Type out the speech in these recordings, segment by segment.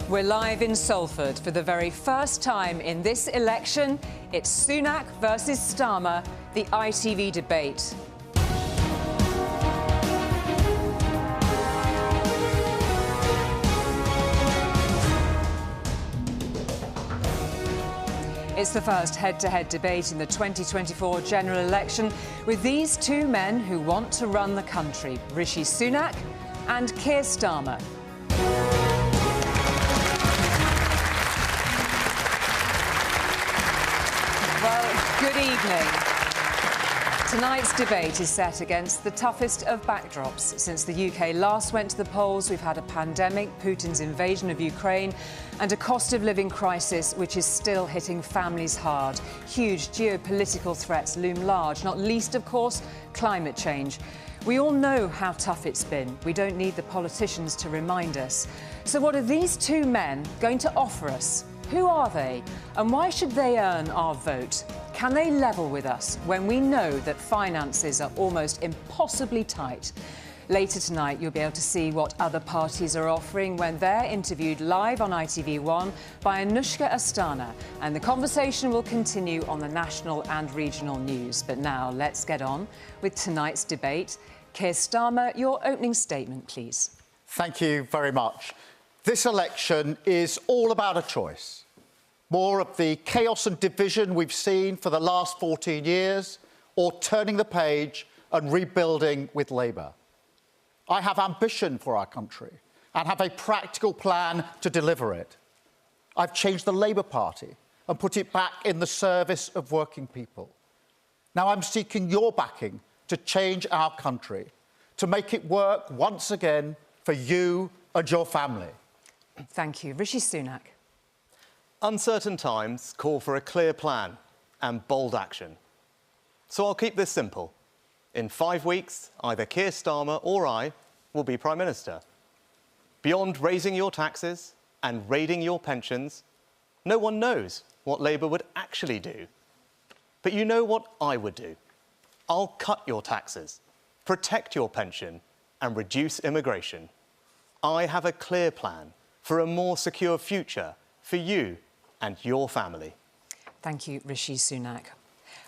We're live in Salford for the very first time in this election. It's Sunak versus Starmer, the ITV debate. It's the first head-to-head debate in the 2024 general election with these two men who want to run the country, Rishi Sunak and Keir Starmer. Well, good evening. Tonight's debate is set against the toughest of backdrops. Since the UK last went to the polls, we've had a pandemic, Putin's invasion of Ukraine, and a cost of living crisis which is still hitting families hard. Huge geopolitical threats loom large, not least, of course, climate change. We all know how tough it's been. We don't need the politicians to remind us. So what are these two men going to offer us? Who are they? And why should they earn our vote? Can they level with us when we know that finances are almost impossibly tight? Later tonight, you'll be able to see what other parties are offering when they're interviewed live on ITV1 by Anushka Astana. And the conversation will continue on the national and regional news. But now, let's get on with tonight's debate. Keir Starmer, your opening statement, please. Thank you very much. This election is all about a choice. More of the chaos and division we've seen for the last 14 years, or turning the page and rebuilding with Labour. I have ambition for our country and have a practical plan to deliver it. I've changed the Labour Party and put it back in the service of working people. Now I'm seeking your backing to change our country, to make it work once again for you and your family. Thank you. Rishi Sunak. Uncertain times call for a clear plan and bold action. So I'll keep this simple. In 5 weeks, either Keir Starmer or I will be Prime Minister. Beyond raising your taxes and raiding your pensions, no one knows what Labour would actually do. But you know what I would do. I'll cut your taxes, protect your pension and reduce immigration. I have a clear plan for a more secure future for you and your family. Thank you, Rishi Sunak.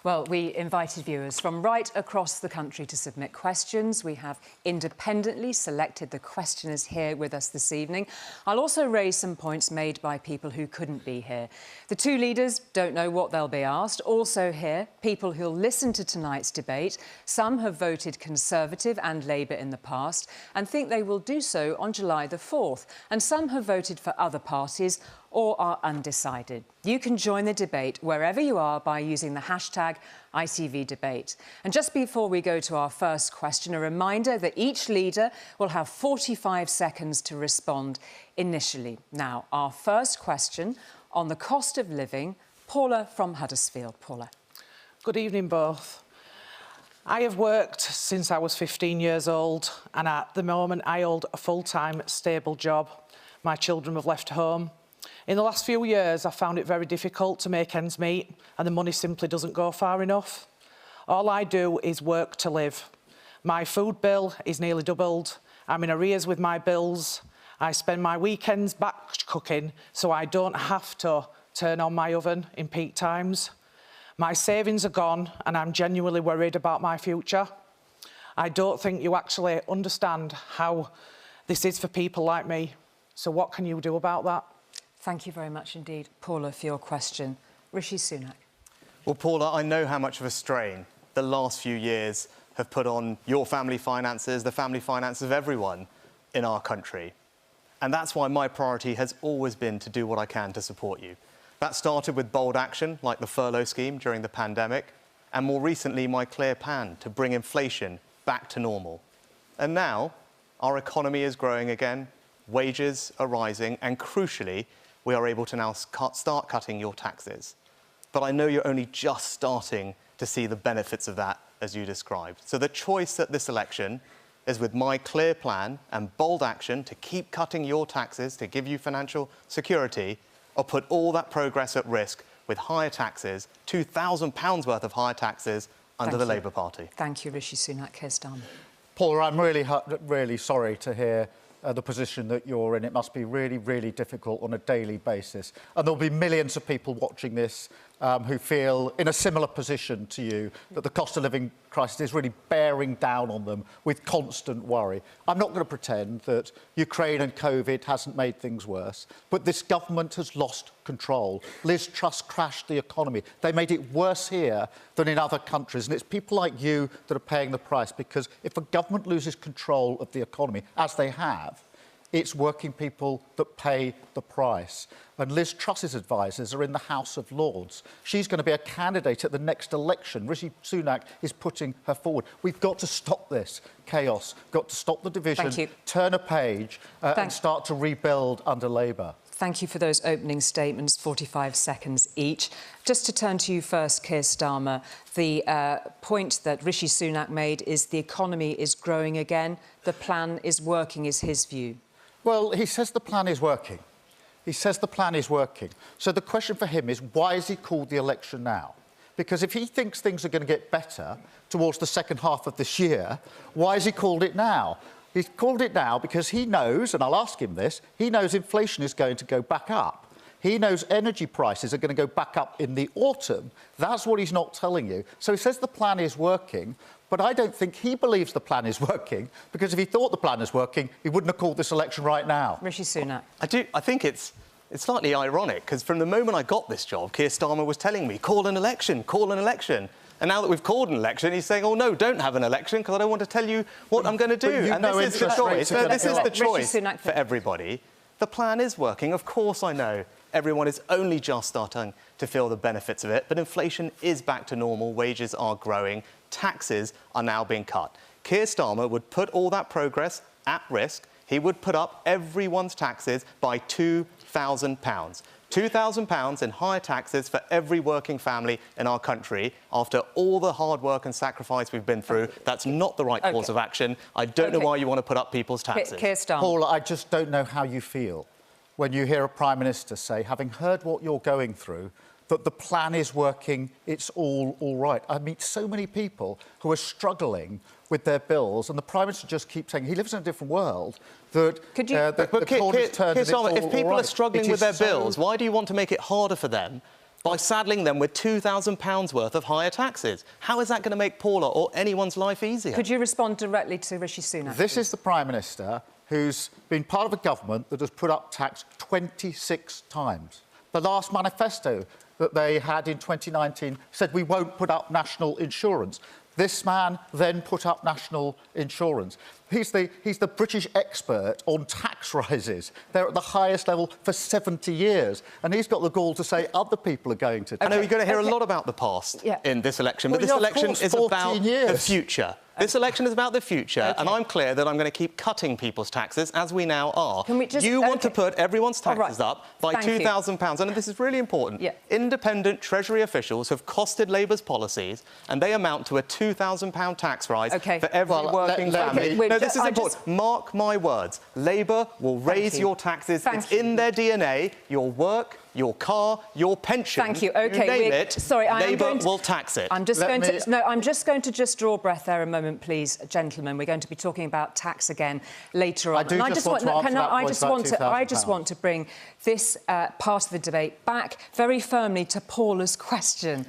Well, we invited viewers from right across the country to submit questions. We have independently selected the questioners here with us this evening. I'll also raise some points made by people who couldn't be here. The two leaders don't know what they'll be asked. Also here, people who'll listen to tonight's debate. Some have voted Conservative and Labour in the past and think they will do so on July the 4th. And some have voted for other parties or are undecided. You can join the debate wherever you are by using the hashtag ITVDebate. And just before we go to our first question, a reminder that each leader will have 45 seconds to respond initially. Now, our first question on the cost of living. Paula from Huddersfield. Paula. Good evening, both. I have worked since I was 15 years old, and at the moment I hold a full-time, stable job. My children have left home. In the last few years, I found it very difficult to make ends meet, and the money simply doesn't go far enough. All I do is work to live. My food bill is nearly doubled. I'm in arrears with my bills. I spend my weekends batch cooking so I don't have to turn on my oven in peak times. My savings are gone, and I'm genuinely worried about my future. I don't think you actually understand how this is for people like me. So what can you do about that? Thank you very much indeed, Paula, for your question. Rishi Sunak. Well, Paula, I know how much of a strain the last few years have put on your family finances, the family finances of everyone in our country. And that's why my priority has always been to do what I can to support you. That started with bold action, like the furlough scheme during the pandemic, and more recently, my clear plan to bring inflation back to normal. And now, our economy is growing again, wages are rising, and crucially, we are able to now start cutting your taxes. But I know you're only just starting to see the benefits of that, as you described. So the choice at this election is with my clear plan and bold action to keep cutting your taxes to give you financial security, or put all that progress at risk with higher taxes, £2,000 worth of higher taxes under the Labour Party. Thank you, Rishi Sunak. Keir Starmer. Paula, I'm really sorry to hear the position that you're in. It must be really, really difficult on a daily basis. And there'll be millions of people watching this who feel in a similar position to you, that the cost of living crisis is really bearing down on them with constant worry. I'm not going to pretend that Ukraine and COVID hasn't made things worse, but this government has lost control. Liz Truss crashed the economy. They made it worse here than in other countries, and it's people like you that are paying the price, because if a government loses control of the economy, as they have, it's working people that pay the price. And Liz Truss's advisers are in the House of Lords. She's going to be a candidate at the next election. Rishi Sunak is putting her forward. We've got to stop this chaos, got to stop the division, turn a page and start to rebuild under Labour. Thank you for those opening statements, 45 seconds each. Just to turn to you first, Keir Starmer, the point that Rishi Sunak made is the economy is growing again. The plan is working, is his view. Well, he says the plan is working. He says the plan is working. So the question for him is, why has he called the election now? Because if he thinks things are going to get better towards the second half of this year, why has he called it now? He's called it now because he knows, and I'll ask him this, he knows inflation is going to go back up. He knows energy prices are going to go back up in the autumn. That's what he's not telling you. So he says the plan is working, but I don't think he believes the plan is working, because if he thought the plan is working, he wouldn't have called this election right now. Rishi Sunak. I think it's slightly ironic, because from the moment I got this job, Keir Starmer was telling me, call an election, call an election. And now that we've called an election, he's saying, oh, no, don't have an election, because I don't want to tell you what I'm going to do. And this is the choice. This is the choice for everybody. The plan is working. Of course, I know everyone is only just starting to feel the benefits of it, but inflation is back to normal, wages are growing, taxes are now being cut. Keir Starmer would put all that progress at risk. He would put up everyone's taxes by £2,000. £2,000 in higher taxes for every working family in our country after all the hard work and sacrifice we've been through. That's not the right course of action. I don't know why you want to put up people's taxes. Keir Starmer. Paul, I just don't know how you feel when you hear a Prime Minister say, having heard what you're going through, that the plan is working, it's all right. I meet so many people who are struggling with their bills, and the Prime Minister just keeps saying he lives in a different world, that if people are struggling with their bills, why do you want to make it harder for them by saddling them with £2,000 worth of higher taxes? How is that going to make Paula or anyone's life easier? Could you respond directly to Rishi Sunak? This is the Prime Minister who's been part of a government that has put up tax 26 times. The last manifesto that they had in 2019 said we won't put up national insurance. This man then put up national insurance. He's the British expert on tax rises. They're at the highest level for 70 years. And he's got the gall to say other people are going to... I know you're going to hear a lot about the past in this election, but this election is about the future. This election is about the future, and I'm clear that I'm going to keep cutting people's taxes, as we now are. You want to put everyone's taxes up by £2,000, and this is really important. Independent Treasury officials have costed Labour's policies, and they amount to a £2,000 tax rise for every working family. No, this is important. Mark my words. Labour will raise your taxes. It's in their DNA. Your work, your car, your pension. Thank you. OK, you name it, sorry, Labour will tax it. I'm just going to... No, I'm just going to draw breath there a moment, please, gentlemen. We're going to be talking about tax again later on. I just want to bring this part of the debate back very firmly to Paula's question.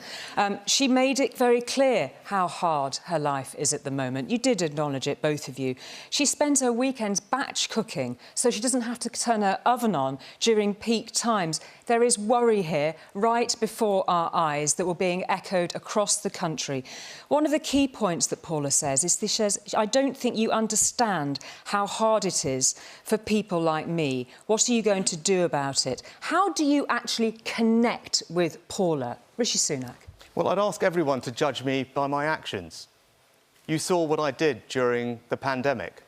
She made it very clear how hard her life is at the moment. You did acknowledge it, both of you. She spends her weekends batch cooking so she doesn't have to turn her oven on during peak times. There is worry here right before our eyes that were being echoed across the country. One of the key points that Paula says is this: says, I don't think you understand how hard it is for people like me. What are you going to do about it? How do you actually connect with Paula? Rishi Sunak. Well, I'd ask everyone to judge me by my actions. You saw what I did during the pandemic.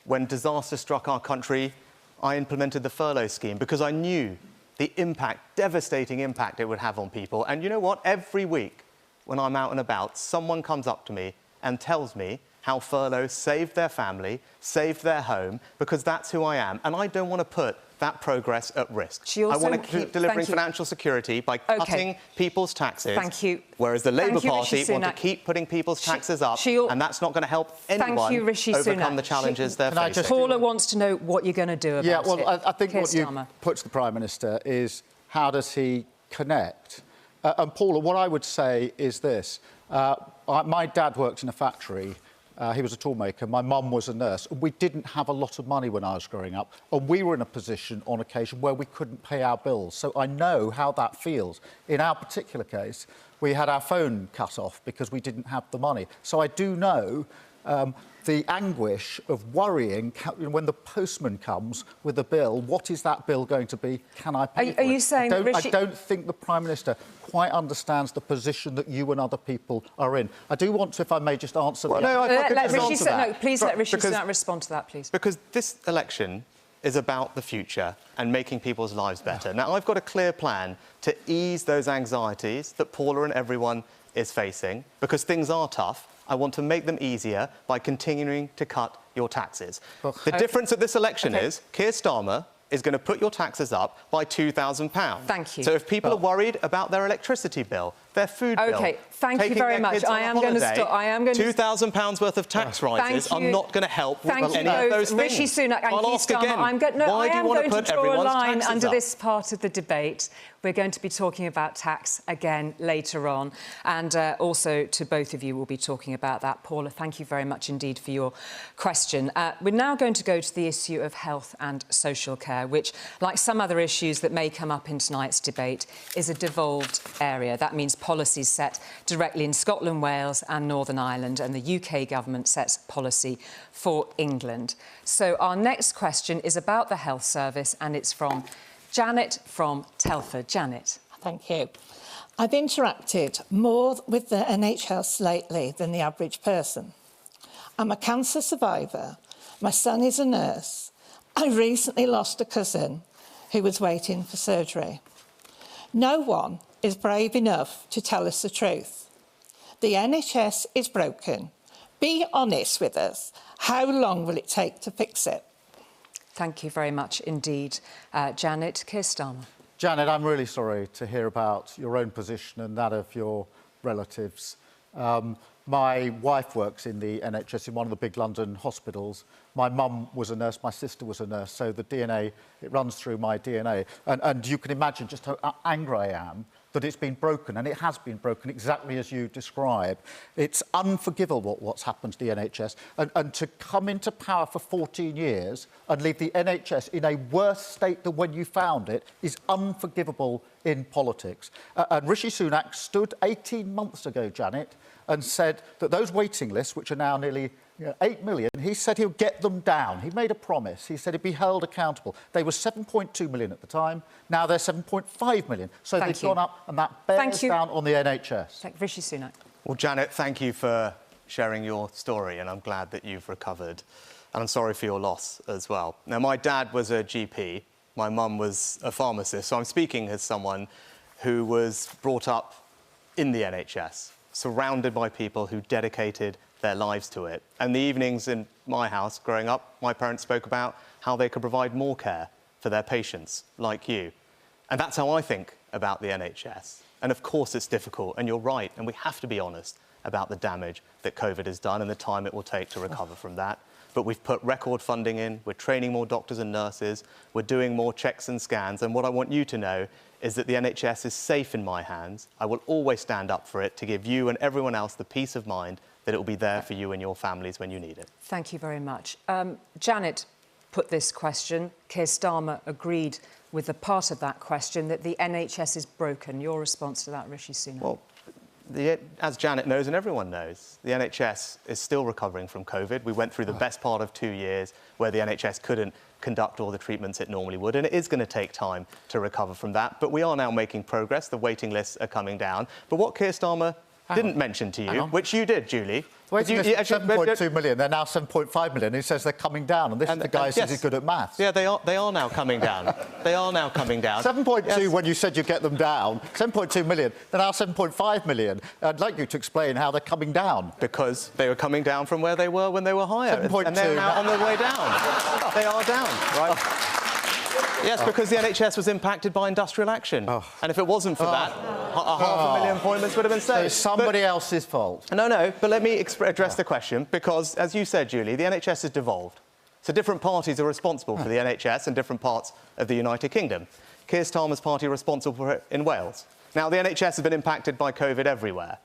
When disaster struck our country, I implemented the furlough scheme because I knew the impact, devastating impact it would have on people. And you know what? Every week when I'm out and about, someone comes up to me and tells me how furlough saved their family, saved their home, because that's who I am. And I don't want to put that progress at risk. I want to keep delivering financial security by cutting people's taxes. Thank you. Whereas the Labour Party want to keep putting people's taxes up, and that's not going to help anyone overcome the challenges they're facing. Paula wants to know what you're going to do about it. Yeah, well, I think what you put to the Prime Minister is how does he connect? And Paula, what I would say is this. My dad worked in a factory. He was a toolmaker. My mum was a nurse. We didn't have a lot of money when I was growing up, and we were in a position on occasion where we couldn't pay our bills. So I know how that feels. In our particular case, we had our phone cut off because we didn't have the money. So I do know the anguish of worrying when the postman comes with a bill. What is that bill going to be? Can I pay for it? Are you saying I don't think the Prime Minister quite understands the position that you and other people are in. I do want to, if I may, just answer... Please let Rishi Sunak respond to that, please. Because this election is about the future and making people's lives better. Now, I've got a clear plan to ease those anxieties that Paula and everyone is facing, because things are tough. I want to make them easier by continuing to cut your taxes. The difference at this election is Keir Starmer is going to put your taxes up by £2,000. Thank you. So if people are worried about their electricity bill, their food bill... OK, thank you very much. I am going to stop. £2,000 worth of tax rises are not going to help with any of those things. Rishi Sunak and Keir Starmer, I am going to draw a line under this part of the debate. We're going to be talking about tax again later on. And also to both of you, we'll be talking about that. Paula, thank you very much indeed for your question. We're now going to go to the issue of health and social care, which, like some other issues that may come up in tonight's debate, is a devolved area. That means policies set directly in Scotland, Wales and Northern Ireland, and the UK government sets policy for England. So our next question is about the health service, and it's from Janet from Telford. Janet. Thank you. I've interacted more with the NHS lately than the average person. I'm a cancer survivor. My son is a nurse. I recently lost a cousin who was waiting for surgery. No one is brave enough to tell us the truth. The NHS is broken. Be honest with us. How long will it take to fix it? Thank you very much indeed, Janet. Keir Starmer. Janet, I'm really sorry to hear about your own position and that of your relatives. My wife works in the NHS in one of the big London hospitals. My mum was a nurse, my sister was a nurse, so the DNA, it runs through my DNA. And you can imagine just how angry I am that it's been broken, and it has been broken exactly as you describe. It's unforgivable what's happened to the NHS, and to come into power for 14 years and leave the NHS in a worse state than when you found it is unforgivable in politics. And Rishi Sunak stood 18 months ago, Janet, and said that those waiting lists, which are now nearly 8 million, he said he'll get them down. He made a promise. He said he'd be held accountable. They were 7.2 million at the time. Now they're 7.5 million. So they've gone up, and that bears down on the NHS. Rishi Sunak. Well, Janet, thank you for sharing your story, and I'm glad that you've recovered. And I'm sorry for your loss as well. Now, my dad was a GP. My mum was a pharmacist. So I'm speaking as someone who was brought up in the NHS, surrounded by people who dedicated their lives to it. And the evenings in my house growing up, my parents spoke about how they could provide more care for their patients, like you. And that's how I think about the NHS. And of course it's difficult, and you're right, and we have to be honest about the damage that COVID has done and the time it will take to recover from that. But we've put record funding in, we're training more doctors and nurses, we're doing more checks and scans, and what I want you to know is that the NHS is safe in my hands. I will always stand up for it to give you and everyone else the peace of mind that it will be there for you and your families when you need it. Thank you very much. Janet put this question. Keir Starmer agreed with the part of that question that the NHS is broken. Your response to that, Rishi Sunak? Well, as Janet knows and everyone knows, the NHS is still recovering from COVID. We went through the best part of 2 years where the NHS couldn't conduct all the treatments it normally would, and it is going to take time to recover from that. But we are now making progress. The waiting lists are coming down. But what Keir Starmer didn't mention to you, which you did, Julie, Waiting list 7.2 million, they're now 7.5 million. He says they're coming down, and this is the guy who says he's good at maths. Yeah, they are now coming down. They are now coming down. 7.2 when you said you get them down. 7.2 million, they're now 7.5 million. I'd like you to explain how they're coming down. Because they were coming down from where they were when they were higher. 7.2. And they're now on their way down. They are down, right? Yes, because the NHS was impacted by industrial action. And if it wasn't for that, 500,000 appointments would have been saved. So it's somebody else's fault. No, but let me address the question, because, as you said, Julie, the NHS has devolved. So different parties are responsible for the NHS in different parts of the United Kingdom. Keir Starmer's party are responsible for it in Wales. Now, the NHS has been impacted by COVID everywhere.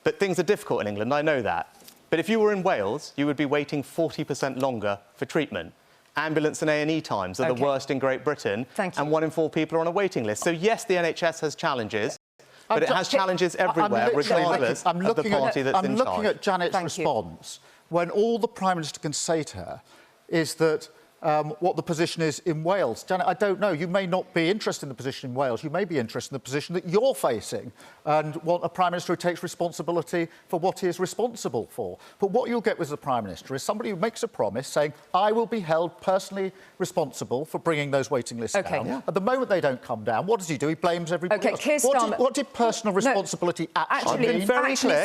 But things are difficult in England, I know that. But if you were in Wales, you would be waiting 40% longer for treatment. Ambulance and A&E times are the worst in Great Britain, and 1 in 4 people are on a waiting list. So, yes, the NHS has challenges, but it has challenges everywhere, regardless of the party that's in charge. I'm looking at Janet's response when all the Prime Minister can say to her is that what the position is in Wales. Janet, I don't know. You may not be interested in the position in Wales. You may be interested in the position that you're facing and want a Prime Minister who takes responsibility for what he is responsible for. But what you'll get with the Prime Minister is somebody who makes a promise saying, I will be held personally responsible for bringing those waiting lists down. Yeah. At the moment they don't come down, what does he do? He blames everybody else. Keir Starmer... What did personal responsibility actually mean?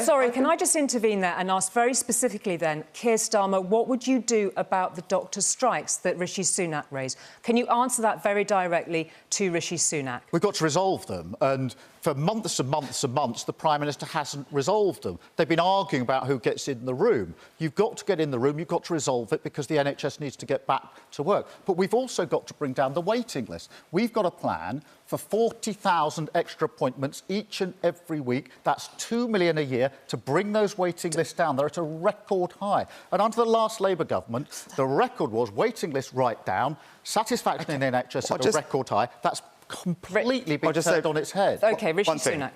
Sorry, can I just intervene there and ask very specifically then, Keir Starmer, what would you do about the doctors' strikes that Rishi Sunak raised? Can you answer that very directly to Rishi Sunak? We've got to resolve them, and for months and months and months, the Prime Minister hasn't resolved them. They've been arguing about who gets in the room. You've got to get in the room, you've got to resolve it, because the NHS needs to get back to work. But we've also got to bring down the waiting list. We've got a plan for 40,000 extra appointments each and every week. That's 2 million a year to bring those waiting lists down. They're at a record high. And under the last Labour government, the record was waiting lists right down, satisfaction in the NHS at a record high. That's completely been turned on its head. OK, Rishi Sunak.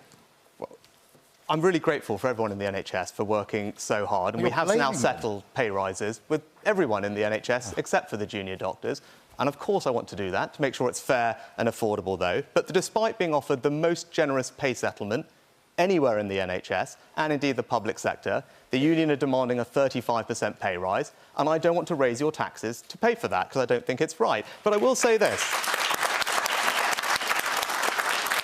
I'm really grateful for everyone in the NHS for working so hard, and we have now settled pay rises with everyone in the NHS except for the junior doctors. And of course I want to do that, to make sure it's fair and affordable, though. But despite being offered the most generous pay settlement anywhere in the NHS, and indeed the public sector, the union are demanding a 35% pay rise, and I don't want to raise your taxes to pay for that, because I don't think it's right. But I will say this.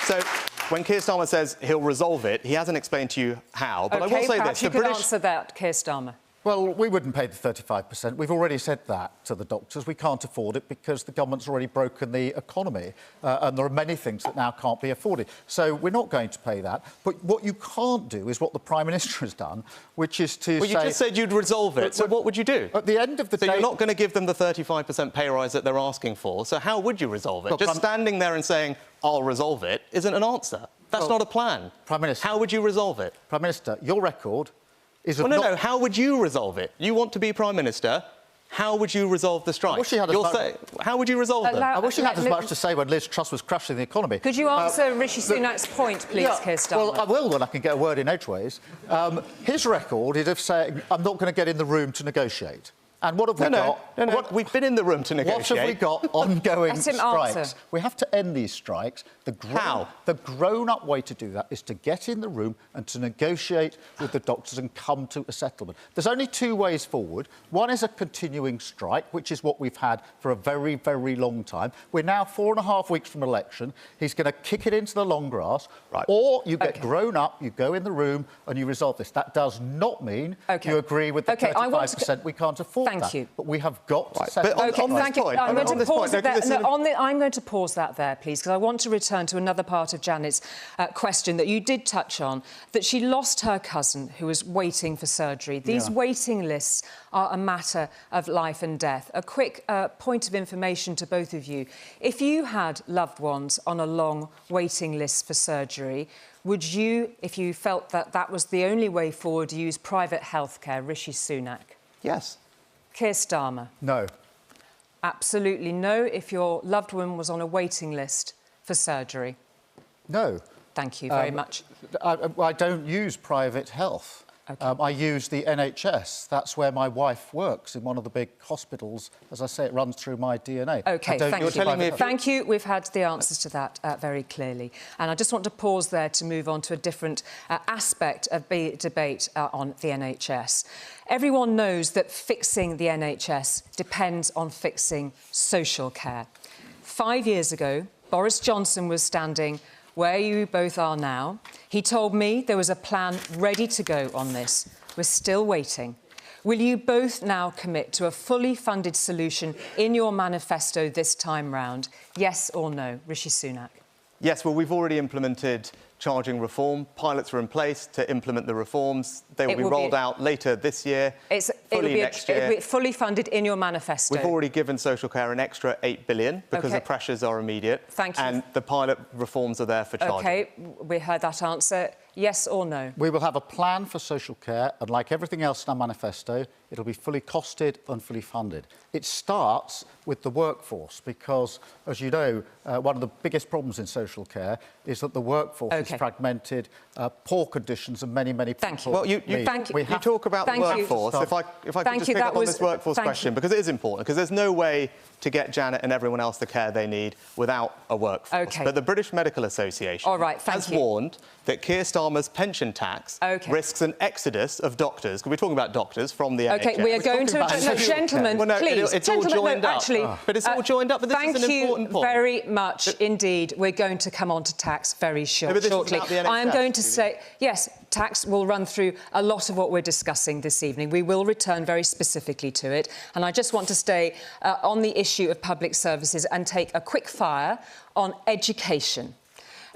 So, when Keir Starmer says he'll resolve it, he hasn't explained to you how. But I will say this. You could answer that, Keir Starmer. Well, we wouldn't pay the 35%. We've already said that to the doctors. We can't afford it because the government's already broken the economy, and there are many things that now can't be afforded. So we're not going to pay that. But what you can't do is what the Prime Minister has done, which is to say... Well, you just said you'd resolve it, so what would you do? At the end of the day... So you're not going to give them the 35% pay rise that they're asking for, so how would you resolve it? Look, just standing there and saying, I'll resolve it, isn't an answer. That's not a plan. Prime Minister... How would you resolve it? Prime Minister, your record... No, how would you resolve it? You want to be Prime Minister. How would you resolve the strike? How would you resolve them? I wish you had as much to say when Liz Truss was crushing the economy. Could you answer Rishi Sunak's point, please, Keir Starmer? Well, I will when I can get a word in edgeways. His record is of saying, I'm not going to get in the room to negotiate. And what have we got? We've been in the room to negotiate. What have we got? Ongoing strikes. Answer. We have to end these strikes. How? The grown-up way to do that is to get in the room and to negotiate with the doctors and come to a settlement. There's only 2 ways forward. One is a continuing strike, which is what we've had for a very, very long time. We're now 4.5 weeks from election. He's going to kick it into the long grass. Right. Or you get grown up, you go in the room and you resolve this. That does not mean you agree with the 35% we can't afford. Thank you. But we have got to settle I'm going to pause that there, please, because I want to return to another part of Janet's question that you did touch on, that she lost her cousin who was waiting for surgery. These waiting lists are a matter of life and death. A quick point of information to both of you. If you had loved ones on a long waiting list for surgery, would you, if you felt that that was the only way forward, use private healthcare? Rishi Sunak? Yes. Keir Starmer? No. Absolutely no, if your loved one was on a waiting list for surgery? No. Thank you very much. I don't use private health. OK. I use the NHS. That's where my wife works, in one of the big hospitals. As I say, it runs through my DNA. OK, thank you. Thank you. We've had the answers to that very clearly. And I just want to pause there to move on to a different aspect of the debate on the NHS. Everyone knows that fixing the NHS depends on fixing social care. 5 years ago, Boris Johnson was standing where you both are now. He told me there was a plan ready to go on this. We're still waiting. Will you both now commit to a fully funded solution in your manifesto this time round? Yes or no? Rishi Sunak. Yes, well, we've already implemented charging reform. Pilots are in place to implement the reforms. They will be rolled out later this year, fully next year. It'll be fully funded in we manifesto. We've already given social care an extra £8 billion because the pressures are immediate. Thank you. And the pilot reforms are there for charging. OK, we heard that answer. Yes or no? We will have a plan for social care, and like everything else in our manifesto, it'll be fully costed and fully funded. It starts with the workforce because, as you know, one of the biggest problems in social care is that the workforce is fragmented, poor conditions, and many people... Thank you. Well, you talk about the workforce. If I could just pick up on this workforce question, because it is important, because there's no way to get Janet and everyone else the care they need without a workforce. OK. But the British Medical Association has warned that Keir Starmer's pension tax risks an exodus of doctors, because we're talking about doctors from the NHS. OK, we are going to... No, gentlemen, please. It's all joined up. Actually, but it's all joined up, but this is an important point. Thank you very much indeed. We're going to come on to tax very shortly. I am going to say, yes, tax will run through a lot of what we're discussing this evening. We will return very specifically to it. And I just want to stay on the issue of public services and take a quick fire on education.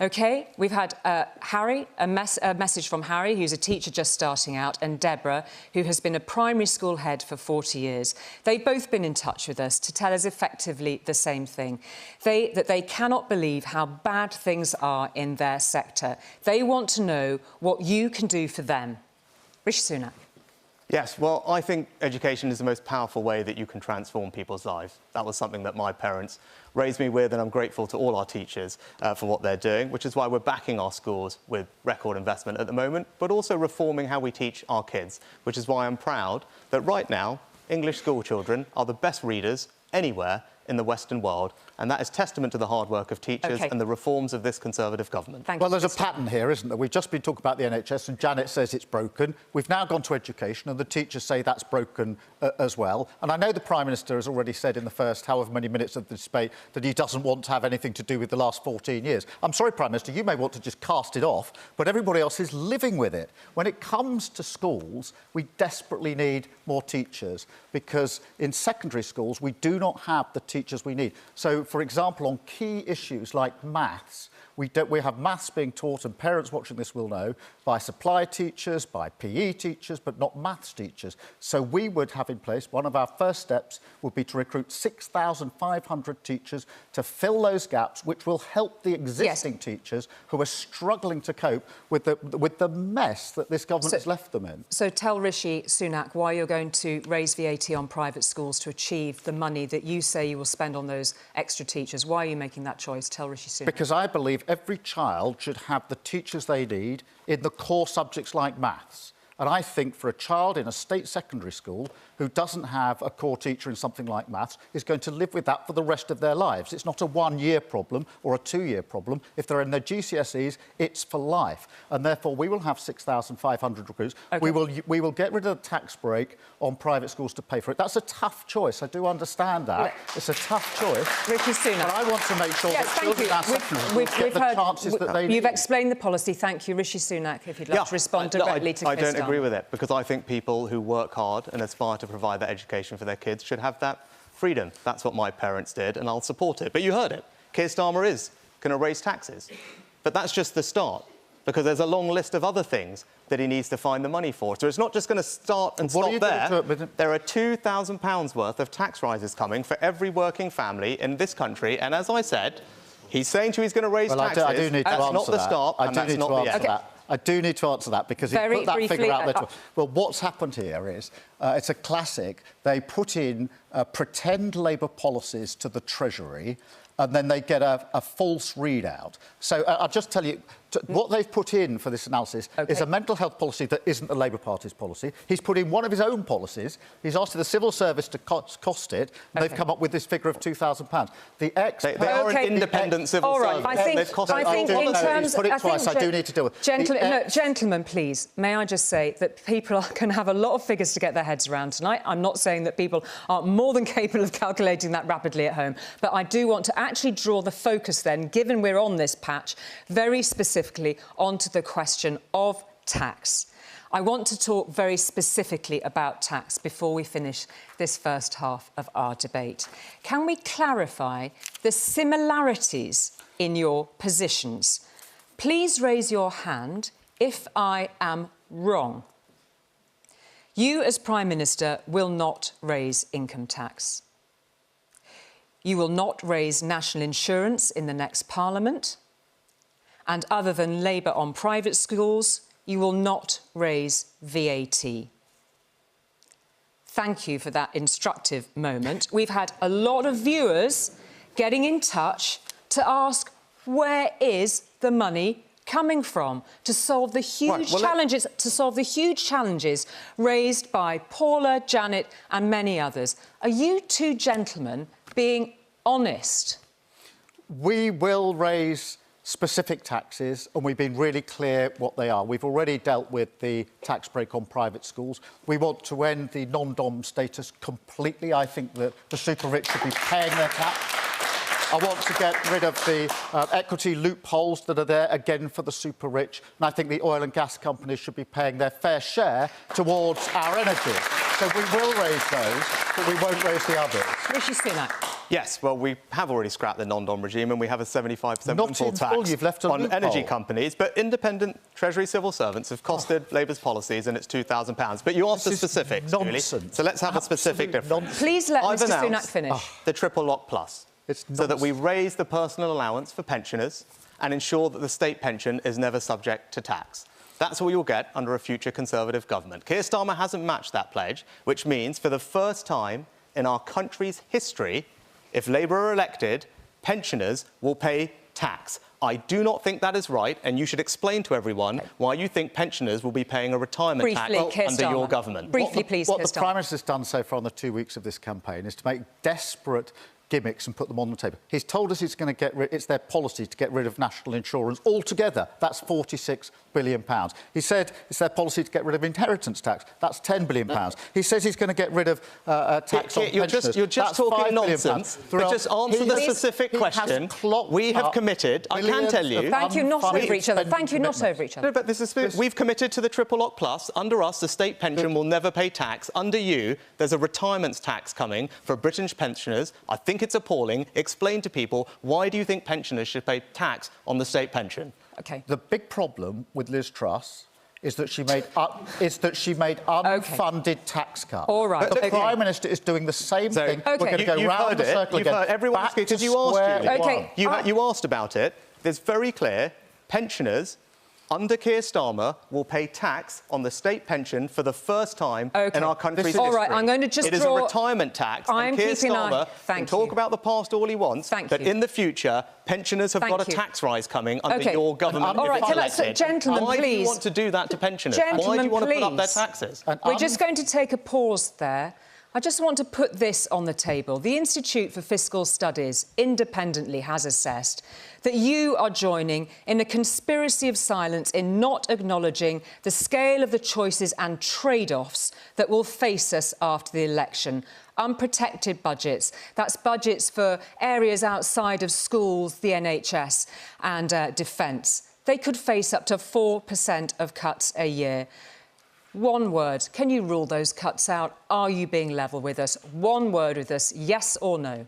OK, we've had Harry, a message from Harry, who's a teacher just starting out, and Deborah, who has been a primary school head for 40 years. They've both been in touch with us to tell us effectively the same thing, that they cannot believe how bad things are in their sector. They want to know what you can do for them. Rishi Sunak. Yes, well, I think education is the most powerful way that you can transform people's lives. That was something that my parents raised me with, and I'm grateful to all our teachers for what they're doing, which is why we're backing our schools with record investment at the moment, but also reforming how we teach our kids, which is why I'm proud that right now English school children are the best readers anywhere in the Western world, and that is testament to the hard work of teachers and the reforms of this Conservative government. Well, there's a pattern here, isn't there? We've just been talking about the NHS, and Janet says it's broken. We've now gone to education, and the teachers say that's broken as well. And I know the Prime Minister has already said in the first however many minutes of the debate that he doesn't want to have anything to do with the last 14 years. I'm sorry, Prime Minister, you may want to just cast it off, but everybody else is living with it. When it comes to schools, we desperately need more teachers, because in secondary schools we do not have the teachers we need. So, for example, on key issues like maths, we have maths being taught, and parents watching this will know, by supply teachers, by PE teachers, but not maths teachers. So we would have in place, one of our first steps would be to recruit 6,500 teachers to fill those gaps, which will help the existing teachers who are struggling to cope with the mess that this government has left them in. So tell Rishi Sunak why you're going to raise VAT on private schools to achieve the money that you say you will spend on those extra teachers. Why are you making that choice? Tell Rishi Sunak. Because I believe every child should have the teachers they need in the core subjects like maths. And I think for a child in a state secondary school who doesn't have a core teacher in something like maths is going to live with that for the rest of their lives. It's not a one-year problem or a two-year problem. If they're in their GCSEs, it's for life. And therefore, we will have 6,500 recruits. We will get rid of the tax break on private schools to pay for it. That's a tough choice. I do understand that. It's a tough choice. Rishi Sunak. But I want to make sure that children in our secondary schools get the chances that they need. You've explained the policy. Thank you. Rishi Sunak, if you'd like to respond directly to Keir Starmer. I don't agree with it, because I think people who work hard and aspire to provide that education for their kids should have that freedom. That's what my parents did, and I'll support it. But you heard it. Keir Starmer is going to raise taxes. But that's just the start, because there's a long list of other things that he needs to find the money for. So it's not just going to start and stop there. There are £2,000 worth of tax rises coming for every working family in this country. And as I said, he's saying to you he's going to raise taxes. I do need to answer that's not the start, and that's not the end. I do need to answer that, because he put that figure out there. Well, what's happened here is it's a classic. They put in pretend Labour policies to the Treasury, and then they get a false readout. So I'll just tell you, what they've put in for this analysis is a mental health policy that isn't the Labour Party's policy. He's put in one of his own policies. He's asked the civil service to cost it. And they've come up with this figure of £2,000. The They are an independent civil service. I think in terms... Put it twice. I do need to deal with it. Gentlemen, please, may I just say that people can have a lot of figures to get their heads around tonight. I'm not saying that people are more than capable of calculating that rapidly at home, but I do want to actually draw the focus then, given we're on this patch, very specifically onto the question of tax. I want to talk very specifically about tax before we finish this first half of our debate. Can we clarify the similarities in your positions? Please raise your hand if I am wrong. You, as Prime Minister, will not raise income tax. You will not raise national insurance in the next Parliament. And other than Labour on private schools, you will not raise VAT. Thank you for that instructive moment. We've had a lot of viewers getting in touch to ask, where is the money coming from to solve the huge challenges raised by Paula, Janet and many others? Are you two gentlemen being honest? We will raise specific taxes, and we've been really clear what they are. We've already dealt with the tax break on private schools. We want to end the non-dom status completely. I think that the super-rich should be paying their tax. I want to get rid of the equity loopholes that are there, again, for the super-rich. And I think the oil and gas companies should be paying their fair share towards our energy. So we will raise those, but we won't raise the others. Rishi Sunak. Yes, well, we have already scrapped the non-dom regime and we have a 75% windfall tax You've left a on loophole. energy companies, but independent Treasury civil servants have costed Labour's policies and it's £2,000. But you asked the specifics, nonsense. Julie. So let's have a specific difference. Please let I've Mr Sunak announced finish. The triple lock plus, so that we raise the personal allowance for pensioners and ensure that the state pension is never subject to tax. That's what you'll get under a future Conservative government. Keir Starmer hasn't matched that pledge, which means for the first time in our country's history, if Labour are elected, pensioners will pay tax. I do not think that is right, and you should explain to everyone why you think pensioners will be paying a retirement tax under your government. Briefly, please, What the Prime Minister's done so far in the 2 weeks of this campaign is to make desperate gimmicks and put them on the table. He's told us he's going to get rid... It's their policy to get rid of national insurance altogether. That's £46 billion. He said it's their policy to get rid of inheritance tax. That's £10 billion. He says he's going to get rid of tax on pensioners. You're just talking nonsense. But just answer the specific question. We have committed, I can tell you... Thank you, not over each other. Thank you, not over each other. No, but we've committed to the triple lock plus. Under us, the state pension will never pay tax. Under you, there's a retirement tax coming for British pensioners. I think it's appalling. Explain to people, why do you think pensioners should pay tax on the state pension? OK. The big problem with Liz Truss is that she made unfunded tax cuts. All right. The Prime Minister is doing the same thing. We're going to go round the circle again. Everyone's because you asked, you asked about it. There's very clear, pensioners under Keir Starmer will pay tax on the state pension for the first time in our country's history. All right, I'm going to just It is a retirement tax, and Keir Starmer can talk about the past all he wants, but in the future, pensioners have got a tax rise coming under your government. All right, gentlemen, Why please. do you want to do that to pensioners? Gentlemen, Why do you want to put up their please. taxes? We're just going to take a pause there. I just want to put this on the table. The Institute for Fiscal Studies independently has assessed that you are joining in a conspiracy of silence in not acknowledging the scale of the choices and trade-offs that will face us after the election. Unprotected budgets. That's budgets for areas outside of schools, the NHS and defence. They could face up to 4% of cuts a year. One word. Can you rule those cuts out? Are you being level with us? One word with us, yes or no?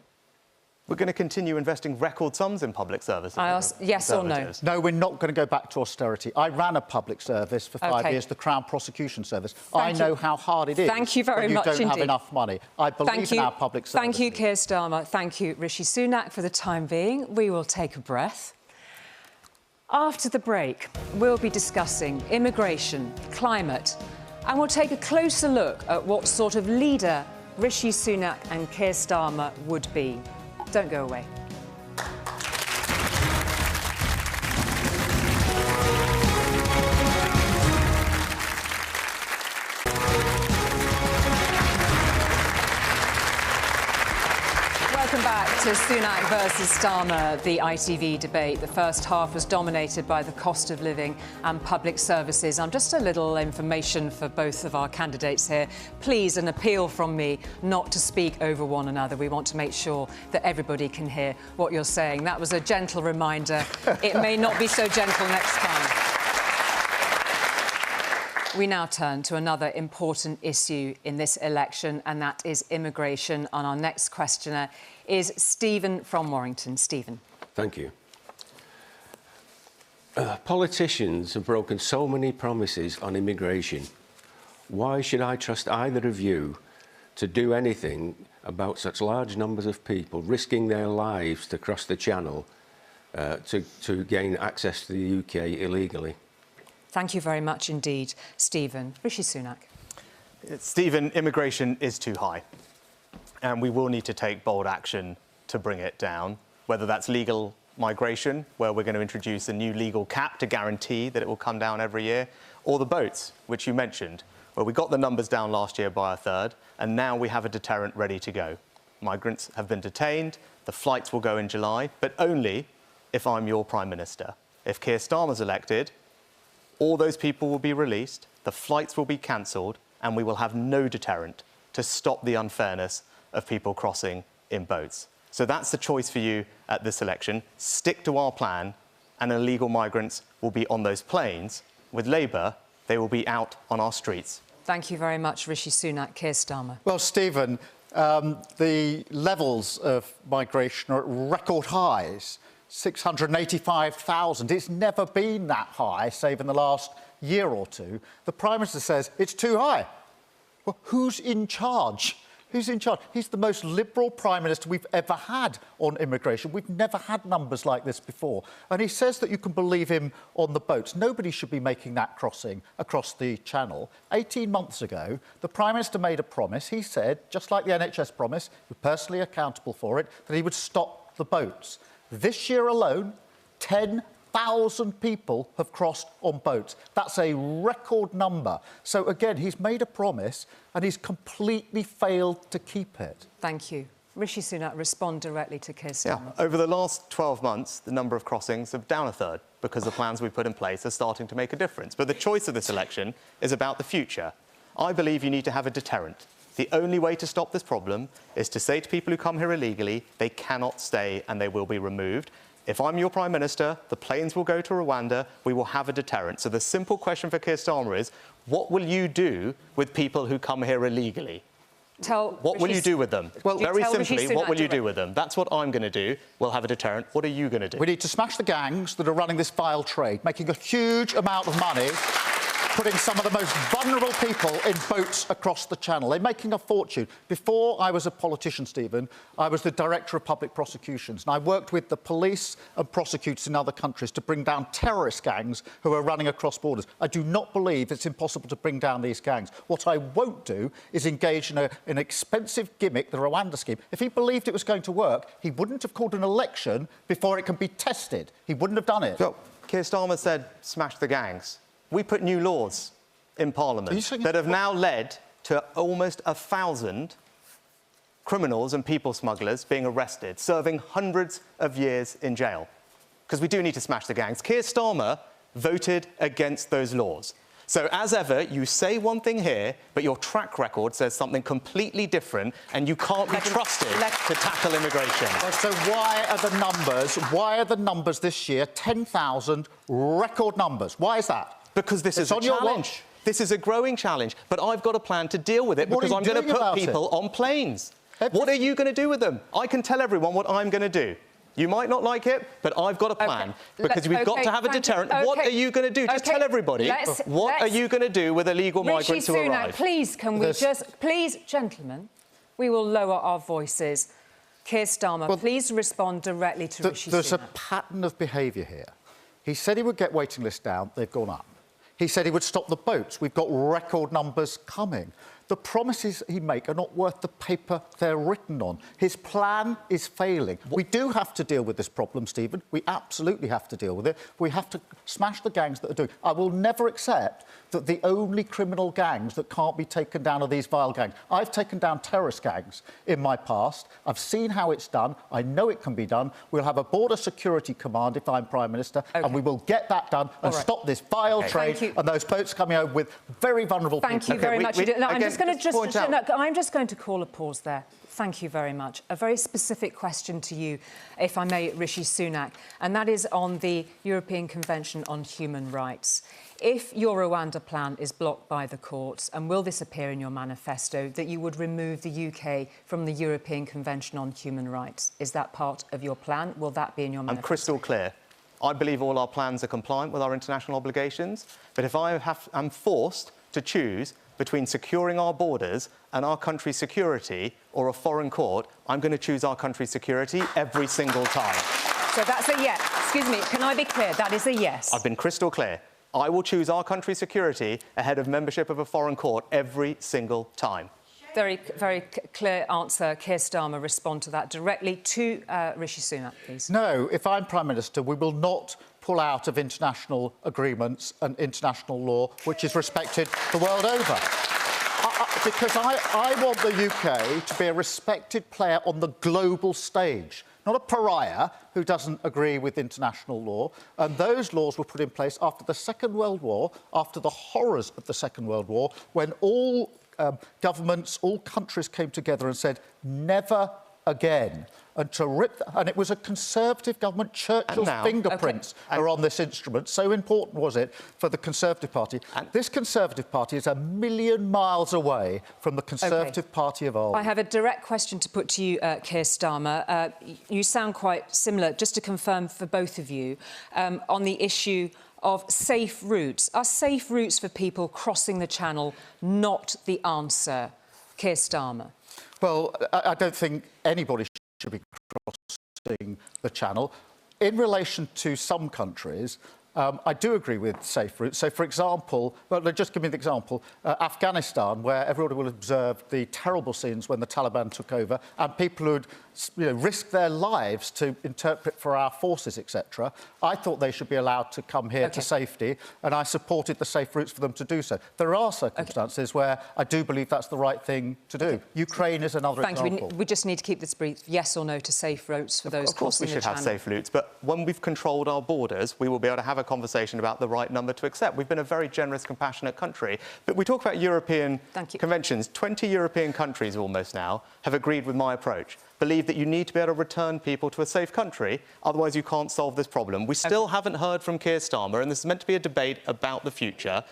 We're going to continue investing record sums in public services. I ask yes or no. No, we're not going to go back to austerity. I ran a public service for 5 years, the Crown Prosecution Service. I know how hard it is. Thank you very much indeed. You don't have indeed. enough money. I believe in our public service. Thank you, Keir Starmer. Thank you, Rishi Sunak. For the time being, we will take a breath. After the break, we'll be discussing immigration, climate And we'll take a closer look at what sort of leader Rishi Sunak and Keir Starmer would be. Don't go away. Welcome back to Sunak versus Starmer, the ITV debate. The first half was dominated by the cost of living and public services. Just a little information for both of our candidates here. Please, an appeal from me not to speak over one another. We want to make sure that everybody can hear what you're saying. That was a gentle reminder. It may not be so gentle next time. We now turn to another important issue in this election, and that is immigration. And our next questioner is Stephen from Warrington. Stephen. Thank you. Politicians have broken so many promises on immigration. Why should I trust either of you to do anything about such large numbers of people risking their lives to cross the Channel to gain access to the UK illegally? Thank you very much indeed, Stephen. Rishi Sunak. Stephen, immigration is too high, and we will need to take bold action to bring it down, whether that's legal migration, where we're going to introduce a new legal cap to guarantee that it will come down every year, or the boats, which you mentioned, where we got the numbers down last year by a third, and now we have a deterrent ready to go. Migrants have been detained, the flights will go in July, but only if I'm your Prime Minister. If Keir Starmer's elected, all those people will be released, the flights will be cancelled, and we will have no deterrent to stop the unfairness of people crossing in boats. So that's the choice for you at this election. Stick to our plan, and illegal migrants will be on those planes. With Labour, they will be out on our streets. Thank you very much, Rishi Sunak. Keir Starmer. Well, Stephen, the levels of migration are at record highs. 685,000. It's never been that high, save in the last year or two. The Prime Minister says it's too high. Well, who's in charge? Who's in charge? He's the most liberal Prime Minister we've ever had on immigration. We've never had numbers like this before. And he says that you can believe him on the boats. Nobody should be making that crossing across the Channel. 18 months ago, the Prime Minister made a promise. He said, just like the NHS promise, he was personally accountable for it, that he would stop the boats. This year alone, 10,000 people have crossed on boats. That's a record number. So, again, he's made a promise and he's completely failed to keep it. Thank you. Rishi Sunak, respond directly to Keir Starmer. Yeah. Over the last 12 months, the number of crossings are down a third because the plans we put in place are starting to make a difference. But the choice of this election is about the future. I believe you need to have a deterrent. The only way to stop this problem is to say to people who come here illegally, they cannot stay and they will be removed. If I'm your Prime Minister, the planes will go to Rwanda, we will have a deterrent. So the simple question for Keir Starmer is, what will you do with people who come here illegally? What will you do with them? Well, very simply, what will you do with them? That's what I'm going to do. We'll have a deterrent. What are you going to do? We need to smash the gangs that are running this vile trade, making a huge amount of money, putting some of the most vulnerable people in boats across the Channel. They're making a fortune. Before I was a politician, Stephen, I was the Director of Public Prosecutions, and I worked with the police and prosecutors in other countries to bring down terrorist gangs who are running across borders. I do not believe it's impossible to bring down these gangs. What I won't do is engage in an expensive gimmick, the Rwanda scheme. If he believed it was going to work, he wouldn't have called an election before it can be tested. He wouldn't have done it. So, Keir Starmer said, smash the gangs. We put new laws in Parliament that have now led to almost 1,000 criminals and people smugglers being arrested, serving hundreds of years in jail. Because we do need to smash the gangs. Keir Starmer voted against those laws. So, as ever, you say one thing here, but your track record says something completely different, and you can't be trusted to tackle immigration. Well, so why are the numbers this year 10,000 record numbers? Why is that? Because this is a challenge. This is a growing challenge, but I've got a plan to deal with it because I'm going to put people on planes. What are you going to do with them? I can tell everyone what I'm going to do. You might not like it, but I've got a plan because we've got to have a deterrent. What are you going to do? Just tell everybody. What are you going to do with illegal migrants who arrive? Please, can we please, gentlemen, we will lower our voices. Keir Starmer, please respond directly to Rishi Sunak. There's a pattern of behaviour here. He said he would get waiting lists down. They've gone up. He said he would stop the boats. We've got record numbers coming. The promises he makes are not worth the paper they're written on. His plan is failing. We do have to deal with this problem, Stephen. We absolutely have to deal with it. We have to smash the gangs that are doing. I will never accept that the only criminal gangs that can't be taken down are these vile gangs. I've taken down terrorist gangs in my past. I've seen how it's done. I know it can be done. We'll have a border security command if I'm Prime Minister, and we will get that done and stop this vile trade and those boats coming over with very vulnerable people. Thank you very much. I'm just going to call a pause there. Thank you very much. A very specific question to you, if I may, Rishi Sunak, and that is on the European Convention on Human Rights. If your Rwanda plan is blocked by the courts, and will this appear in your manifesto, that you would remove the UK from the European Convention on Human Rights? Is that part of your plan? Will that be in your manifesto? I'm crystal clear. I believe all our plans are compliant with our international obligations, but if I am forced to choose between securing our borders and our country's security or a foreign court, I'm going to choose our country's security every single time. So that's a yes. Excuse me, can I be clear? That is a yes. I've been crystal clear. I will choose our country's security ahead of membership of a foreign court every single time. Very clear answer. Keir Starmer, respond to that directly to Rishi Sunak, please. No, if I'm Prime Minister, we will not pull out of international agreements and international law, which is respected the world over. Because I want the UK to be a respected player on the global stage, not a pariah who doesn't agree with international law. And those laws were put in place after the Second World War, after the horrors of the Second World War, when all governments, all countries came together and said, never again. And it was a Conservative government. Churchill's fingerprints are on this instrument. So important was it for the Conservative Party. This Conservative Party is a million miles away from the Conservative Party of old. I have a direct question to put to you, Keir Starmer. You sound quite similar, just to confirm for both of you, on the issue of safe routes. Are safe routes for people crossing the Channel not the answer? Keir Starmer. Well, I don't think anybody should be crossing the Channel. In relation to some countries, I do agree with safe routes. So, for example, well, just give me the example, Afghanistan, where everybody will observe the terrible scenes when the Taliban took over, and people who'd risk their lives to interpret for our forces, etc. I thought they should be allowed to come here to safety, and I supported the safe routes for them to do so. There are circumstances where I do believe that's the right thing to do. Ukraine is another example. We just need to keep this brief. Yes or no to safe routes for those crossing the Channel? Of course we should have safe routes, but when we've controlled our borders, we will be able to have a conversation about the right number to accept. We've been a very generous, compassionate country. But we talk about European conventions. 20 European countries almost now have agreed with my approach, believe that you need to be able to return people to a safe country, otherwise you can't solve this problem. We still haven't heard from Keir Starmer, and this is meant to be a debate about the future.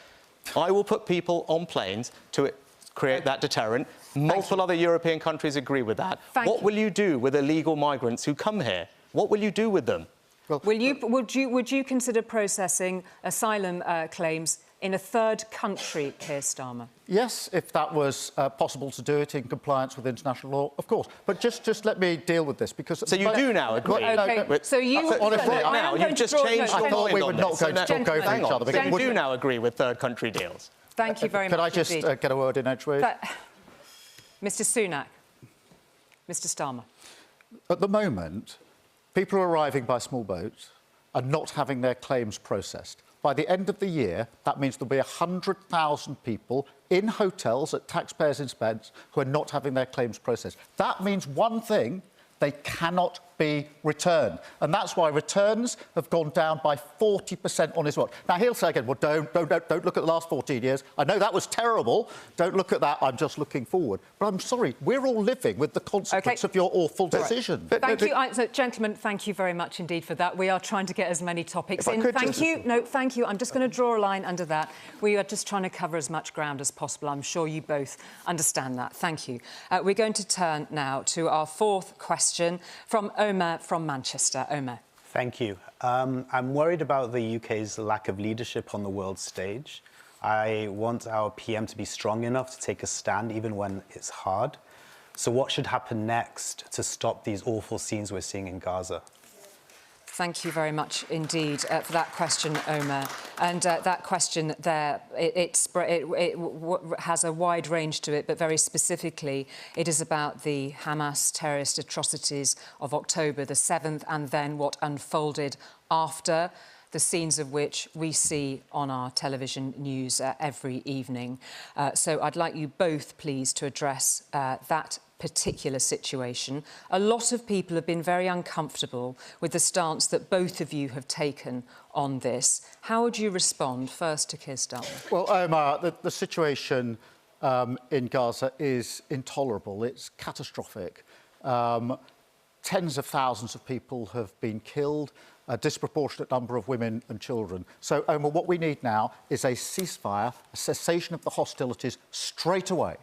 I will put people on planes to create that deterrent. Multiple other European countries agree with that. What will you do with illegal migrants who come here? What will you do with them? Well, would you consider processing asylum claims in a third country, Keir Starmer? Yes, if that was possible to do it in compliance with international law, of course. But just let me deal with this, because... So you do now agree? So you... now, you've just changed your mind. I thought we were not going to talk over each other. So you do now agree with third country deals? Thank you very much. Could I just get a word in edgeways? Mr Sunak. Mr Starmer. At the moment, people are arriving by small boats and not having their claims processed. By the end of the year, that means there'll be 100,000 people in hotels at taxpayers' expense who are not having their claims processed. That means one thing: they cannot be returned. And that's why returns have gone down by 40% on his watch. Now, he'll say again, well, don't look at the last 14 years. I know that was terrible. Don't look at that. I'm just looking forward. But I'm sorry, we're all living with the consequence of your awful decision. Thank you. So, gentlemen, thank you very much indeed for that. We are trying to get as many topics in. Thank you. No, thank you. I'm just going to draw a line under that. We are just trying to cover as much ground as possible. I'm sure you both understand that. Thank you. We're going to turn now to our fourth question from Omar from Manchester. Omar. Thank you. I'm worried about the UK's lack of leadership on the world stage. I want our PM to be strong enough to take a stand even when it's hard. So what should happen next to stop these awful scenes we're seeing in Gaza? Thank you very much indeed for that question, Omer. And that question there, it has a wide range to it, but very specifically, it is about the Hamas terrorist atrocities of October the 7th and then what unfolded after, the scenes of which we see on our television news every evening. So I'd like you both, please, to address that particular situation. A lot of people have been very uncomfortable with the stance that both of you have taken on this. How would you respond? First to Keir Starmer. Well, Omar, the situation in Gaza is intolerable. It's catastrophic. Tens of thousands of people have been killed, a disproportionate number of women and children. So, Omar, what we need now is a ceasefire, a cessation of the hostilities straight away.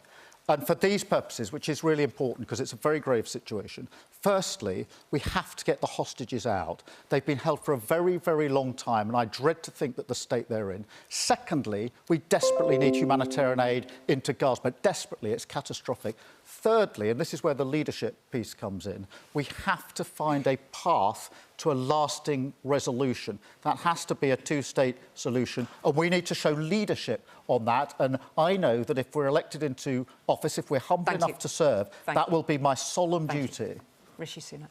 And for these purposes, which is really important because it's a very grave situation, firstly, we have to get the hostages out. They've been held for a very, very long time, and I dread to think that the state they're in. Secondly, we desperately need humanitarian aid into Gaza, but desperately, it's catastrophic. Thirdly, and this is where the leadership piece comes in, we have to find a path to a lasting resolution. That has to be a two-state solution, and we need to show leadership on that. And I know that if we're elected into office, if we're humble enough to serve, that will be my solemn duty. Rishi Sunak.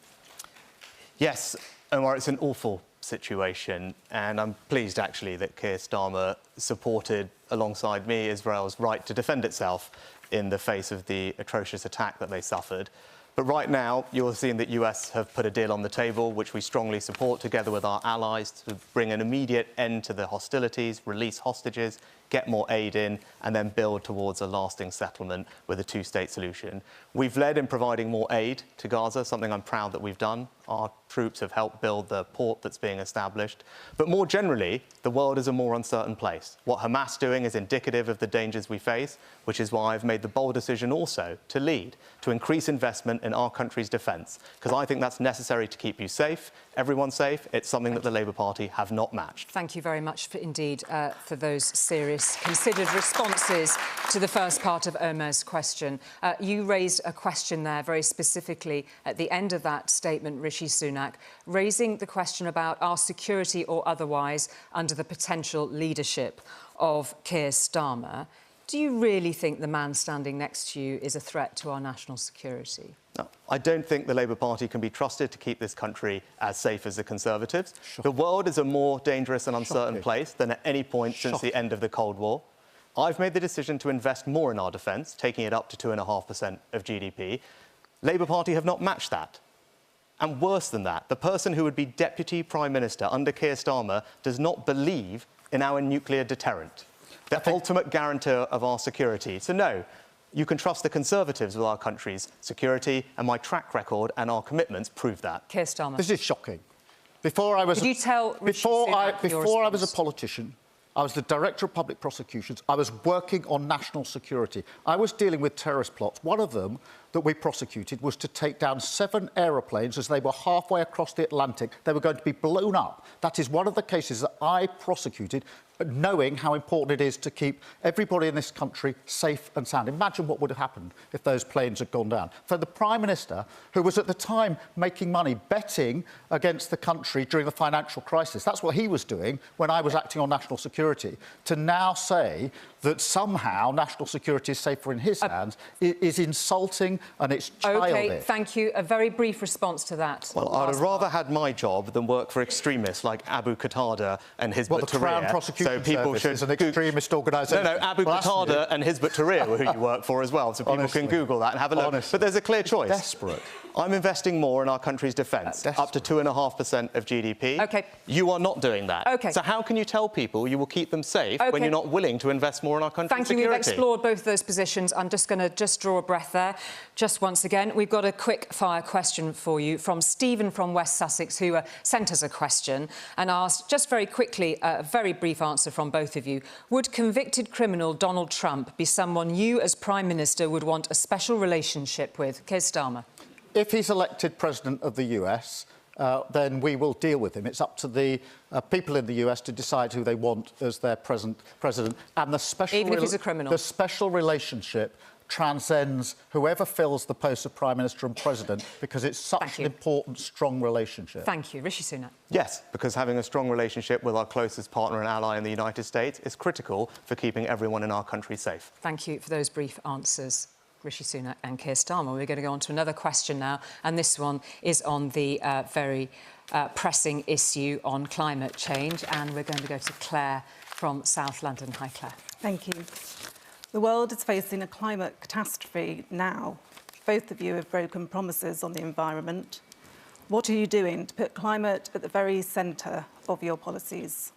Yes, Omar, it's an awful situation, and I'm pleased, actually, that Keir Starmer supported, alongside me, Israel's right to defend itself in the face of the atrocious attack that they suffered. But right now, you're seeing that US have put a deal on the table, which we strongly support, together with our allies, to bring an immediate end to the hostilities, release hostages, get more aid in, and then build towards a lasting settlement with a two-state solution. We've led in providing more aid to Gaza, something I'm proud that we've done. Our troops have helped build the port that's being established. But more generally, the world is a more uncertain place. What Hamas is doing is indicative of the dangers we face, which is why I've made the bold decision also to lead, to increase investment in our country's defence, because I think that's necessary to keep you safe, everyone safe. It's something that the Labour Party have not matched. Thank you very much for those serious, considered responses to the first part of Omer's question. You raised a question there very specifically at the end of that statement, Rishi Sunak, raising the question about our security or otherwise under the potential leadership of Keir Starmer. Do you really think the man standing next to you is a threat to our national security? No, I don't think the Labour Party can be trusted to keep this country as safe as the Conservatives. The world is a more dangerous and uncertain place than at any point since the end of the Cold War. I've made the decision to invest more in our defence, taking it up to 2.5% of GDP. Labour Party have not matched that. And worse than that, the person who would be Deputy Prime Minister under Keir Starmer does not believe in our nuclear deterrent, the ultimate guarantor of our security. So no, you can trust the Conservatives with our country's security, and my track record and our commitments prove that. Keir Starmer. This is shocking. Before I was a politician, I was the Director of Public Prosecutions. I was working on national security. I was dealing with terrorist plots. One of them that we prosecuted was to take down 7 aeroplanes as they were halfway across the Atlantic. They were going to be blown up. That is one of the cases that I prosecuted, knowing how important it is to keep everybody in this country safe and sound. Imagine what would have happened if those planes had gone down. For the Prime Minister, who was at the time making money, betting against the country during the financial crisis, that's what he was doing when I was acting on national security, to now say that somehow national security is safer in his hands is insulting and it's childish. OK, thank you. A very brief response to that. Well, I'd have rather had my job than work for extremists like Abu Qatada and Hizb ut-Tahrir. The Crown Prosecution Service is an extremist organisation. No, Abu Qatada and Hizb ut-Tahrir were who you work for as well, so people can Google that and have a look. But there's a clear choice. Desperate. I'm investing more in our country's defence, up to 2.5% of GDP. OK. You are not doing that. OK. So how can you tell people you will keep them safe when you're not willing to invest more in our country's security? Thank you. We've explored both of those positions. I'm just going to draw a breath there. Just once again, we've got a quick-fire question for you from Stephen from West Sussex, who sent us a question and asked, just very quickly, a very brief answer from both of you. Would convicted criminal Donald Trump be someone you, as Prime Minister, would want a special relationship with? Keir Starmer. If he's elected President of the US, then we will deal with him. It's up to the people in the US to decide who they want as their president. And the special even if he's a criminal. The special relationship transcends whoever fills the post of Prime Minister and President, because it's such an important, strong relationship. Thank you. Rishi Sunak. Yes, because having a strong relationship with our closest partner and ally in the United States is critical for keeping everyone in our country safe. Thank you for those brief answers, Rishi Sunak and Keir Starmer. We're going to go on to another question now, and this one is on the very pressing issue on climate change, and we're going to go to Claire from South London. Hi, Claire. Thank you. The world is facing a climate catastrophe now. Both of you have broken promises on the environment. What are you doing to put climate at the very centre of your policies?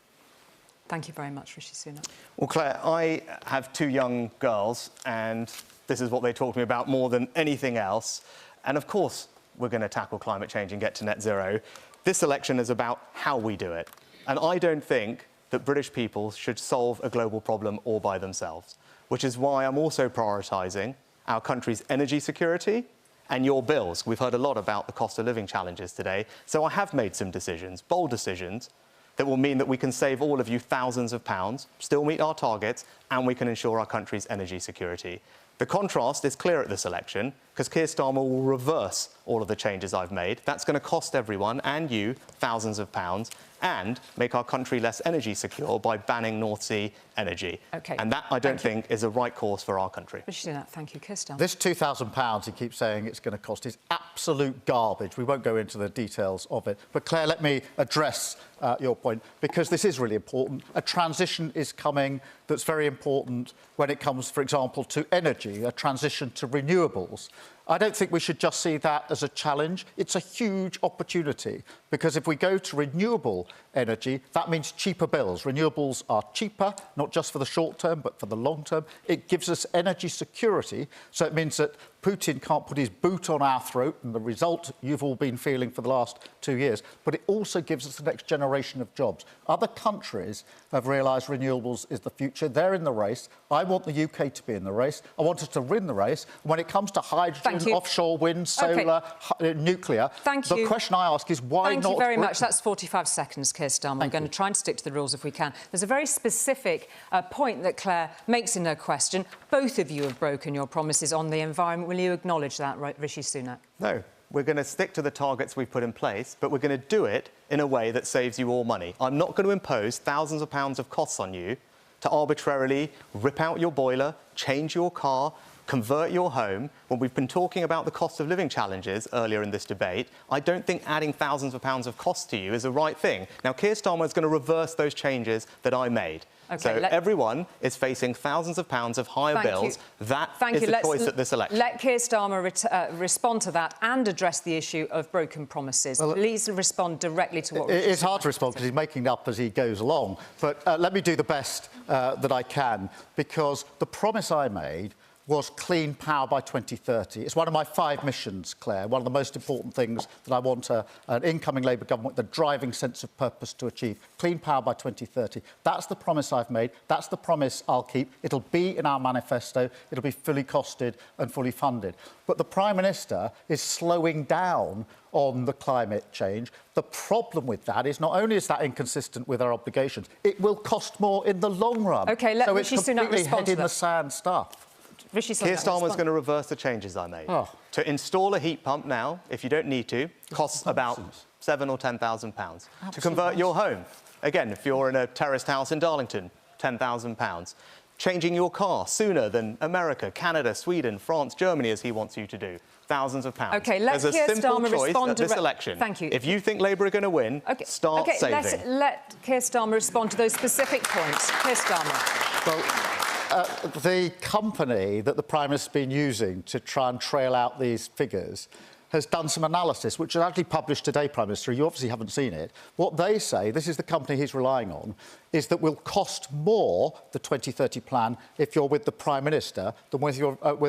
Thank you very much, Rishi Sunak. Well, Claire, I have 2 young girls, and this is what they talk to me about more than anything else. And of course, we're going to tackle climate change and get to net zero. This election is about how we do it. And I don't think that British people should solve a global problem all by themselves, which is why I'm also prioritising our country's energy security and your bills. We've heard a lot about the cost of living challenges today. So I have made some decisions, bold decisions, that will mean that we can save all of you thousands of pounds, still meet our targets, and we can ensure our country's energy security. The contrast is clear at this election, because Keir Starmer will reverse all of the changes I've made. That's going to cost everyone and you thousands of pounds, and make our country less energy secure by banning North Sea energy. OK. And that, I don't think, is a right course for our country. Rishi Sunak, thank you. Keir Starmer. This £2,000 he keeps saying it's going to cost is absolute garbage. We won't go into the details of it. But, Claire, let me address your point, because this is really important. A transition is coming that's very important when it comes, for example, to energy, a transition to renewables. I don't think we should just see that as a challenge. It's a huge opportunity, because if we go to renewable energy, that means cheaper bills. Renewables are cheaper, not just for the short term, but for the long term. It gives us energy security, so it means that Putin can't put his boot on our throat, and the result you've all been feeling for the last 2 years. But it also gives us the next generation of jobs. Other countries have realised renewables is the future. They're in the race. I want the UK to be in the race. I want us to win the race. When it comes to hydrogen, offshore wind, solar, nuclear, the question I ask is why not... Thank you very much. That's 45 seconds, Keir Starmer. I'm going to try and stick to the rules if we can. There's a very specific point that Claire makes in her question. Both of you have broken your promises on the environment. Will you acknowledge that, Rishi Sunak? No. We're going to stick to the targets we've put in place, but we're going to do it in a way that saves you all money. I'm not going to impose thousands of pounds of costs on you to arbitrarily rip out your boiler, change your car, convert your home. When we've been talking about the cost of living challenges earlier in this debate, I don't think adding thousands of pounds of cost to you is the right thing. Now, Keir Starmer is going to reverse those changes that I made. So everyone is facing thousands of pounds of higher bills. That is the choice at this election. Let Keir Starmer respond to that and address the issue of broken promises. Well, please respond directly to what... It's hard to respond because he's making it up as he goes along. But let me do the best that I can, because the promise I made was clean power by 2030. It's one of my 5 missions, Claire, one of the most important things that I want an incoming Labour government with a driving sense of purpose to achieve. Clean power by 2030. That's the promise I've made. That's the promise I'll keep. It'll be in our manifesto. It'll be fully costed and fully funded. But the Prime Minister is slowing down on the climate change. The problem with that is not only is that inconsistent with our obligations, it will cost more in the long run. OK, let Rishi Sunak respond to that. So it's completely head-in-the-sand stuff. Keir Starmer is going to reverse the changes I made. To install a heat pump now, if you don't need to, costs about £7,000 or £10,000. To convert your home, again, if you're in a terraced house in Darlington, £10,000. Changing your car sooner than America, Canada, Sweden, France, Germany, as he wants you to do. Thousands of pounds. OK, let There's Keir a simple Starmer choice respond at this election. Thank you. If you think Labour are going to win, start saving. Let Keir Starmer respond to those specific points. Keir Starmer. Well, the company that the Prime Minister's been using to try and trail out these figures has done some analysis, which was actually published today, Prime Minister. You obviously haven't seen it. What they say, this is the company he's relying on, is that will cost more, the 2030 plan, if you're with the Prime Minister than with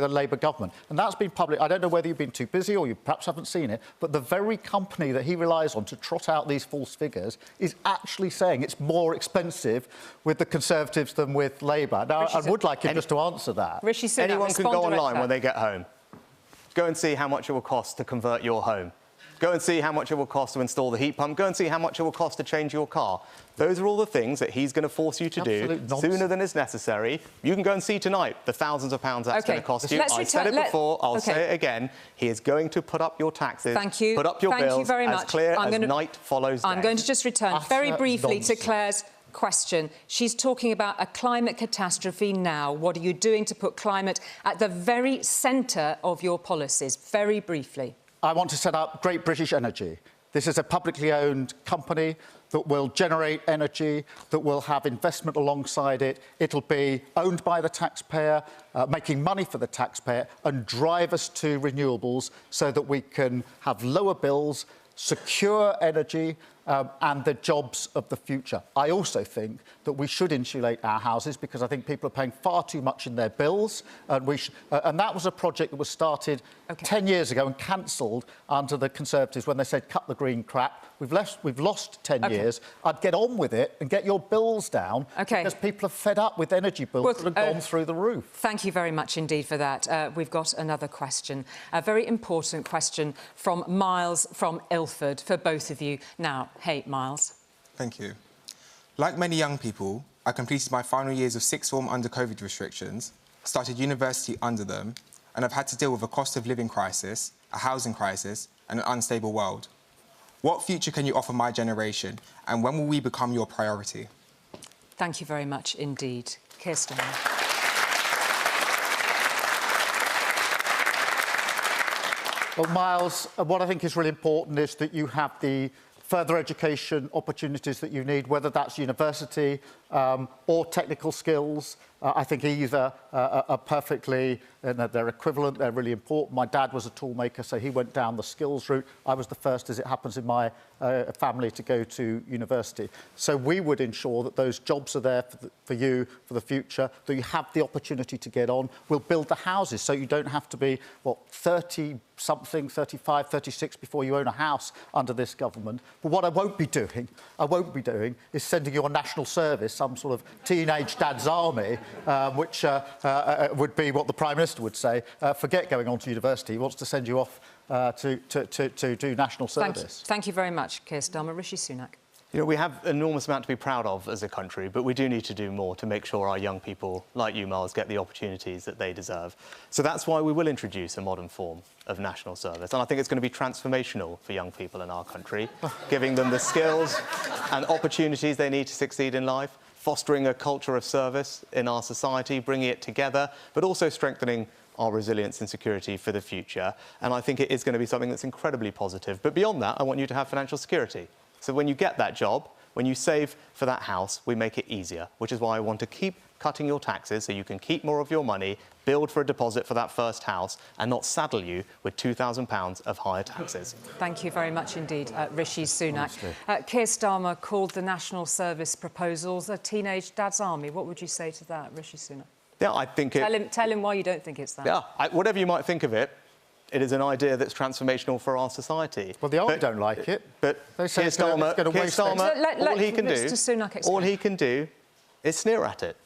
a Labour government. And that's been published. I don't know whether you've been too busy or you perhaps haven't seen it, but the very company that he relies on to trot out these false figures is actually saying it's more expensive with the Conservatives than with Labour. Now, I would like him just to answer that. Rishi Sunak, anyone can go online when they get home. Go and see how much it will cost to convert your home. Go and see how much it will cost to install the heat pump. Go and see how much it will cost to change your car. Those are all the things that he's going to force you to do sooner than is necessary. You can go and see tonight the thousands of pounds that's going to cost you. I said it before, I'll say it again. He is going to put up your taxes, put up your bills, very much. as clear as night follows day. I'm going to just return very briefly to Claire's question. She's talking about a climate catastrophe now. What are you doing to put climate at the very centre of your policies? Very briefly. I want to set up Great British Energy. This is a publicly owned company that will generate energy, that will have investment alongside it. It'll be owned by the taxpayer, making money for the taxpayer, and drive us to renewables so that we can have lower bills, secure energy, and the jobs of the future. I also think that we should insulate our houses because I think people are paying far too much in their bills, and and that was a project that was started 10 years ago and cancelled under the Conservatives when they said cut the green crap. We've lost 10 years. I'd get on with it and get your bills down because people are fed up with energy bills that have gone through the roof. Thank you very much indeed for that. We've got another question, a very important question from Miles from Ilford for both of you. Now, hey, Miles. Thank you. Like many young people, I completed my final years of sixth form under COVID restrictions, started university under them, and I've had to deal with a cost of living crisis, a housing crisis, and an unstable world. What future can you offer my generation, and when will we become your priority? Thank you very much indeed. Kirsten. Well, Miles, what I think is really important is that you have the further education opportunities that you need, whether that's university or technical skills. I think either are perfectly, they're equivalent, they're really important. My dad was a toolmaker, so he went down the skills route. I was the first, as it happens in my family, to go to university. So we would ensure that those jobs are there for you, for the future, that you have the opportunity to get on. We'll build the houses so you don't have to be, 30-something, 35, 36 before you own a house under this government. But what I won't be doing is sending you on national service, some sort of teenage dad's army, which would be what the Prime Minister would say. Forget going on to university. He wants to send you off to do national service. Thank you very much, Keir Starmer. Rishi Sunak. You know, we have an enormous amount to be proud of as a country, but we do need to do more to make sure our young people, like you, Miles, get the opportunities that they deserve. So that's why we will introduce a modern form of national service. And I think it's going to be transformational for young people in our country, giving them the skills and opportunities they need to succeed in life, fostering a culture of service in our society, bringing it together, but also strengthening our resilience and security for the future. And I think it is going to be something that's incredibly positive. But beyond that, I want you to have financial security. So when you get that job, when you save for that house, we make it easier, which is why I want to keep cutting your taxes so you can keep more of your money, build for a deposit for that first house, and not saddle you with £2,000 of higher taxes. Thank you very much indeed, Rishi Sunak. Keir Starmer called the national service proposals a teenage dad's army. What would you say to that, Rishi Sunak? Yeah, I think Tell him why you don't think it's that. Yeah, whatever you might think of it, it is an idea that's transformational for our society. Well, the army don't like it. But they say Keir Starmer, all he can do is sneer at it.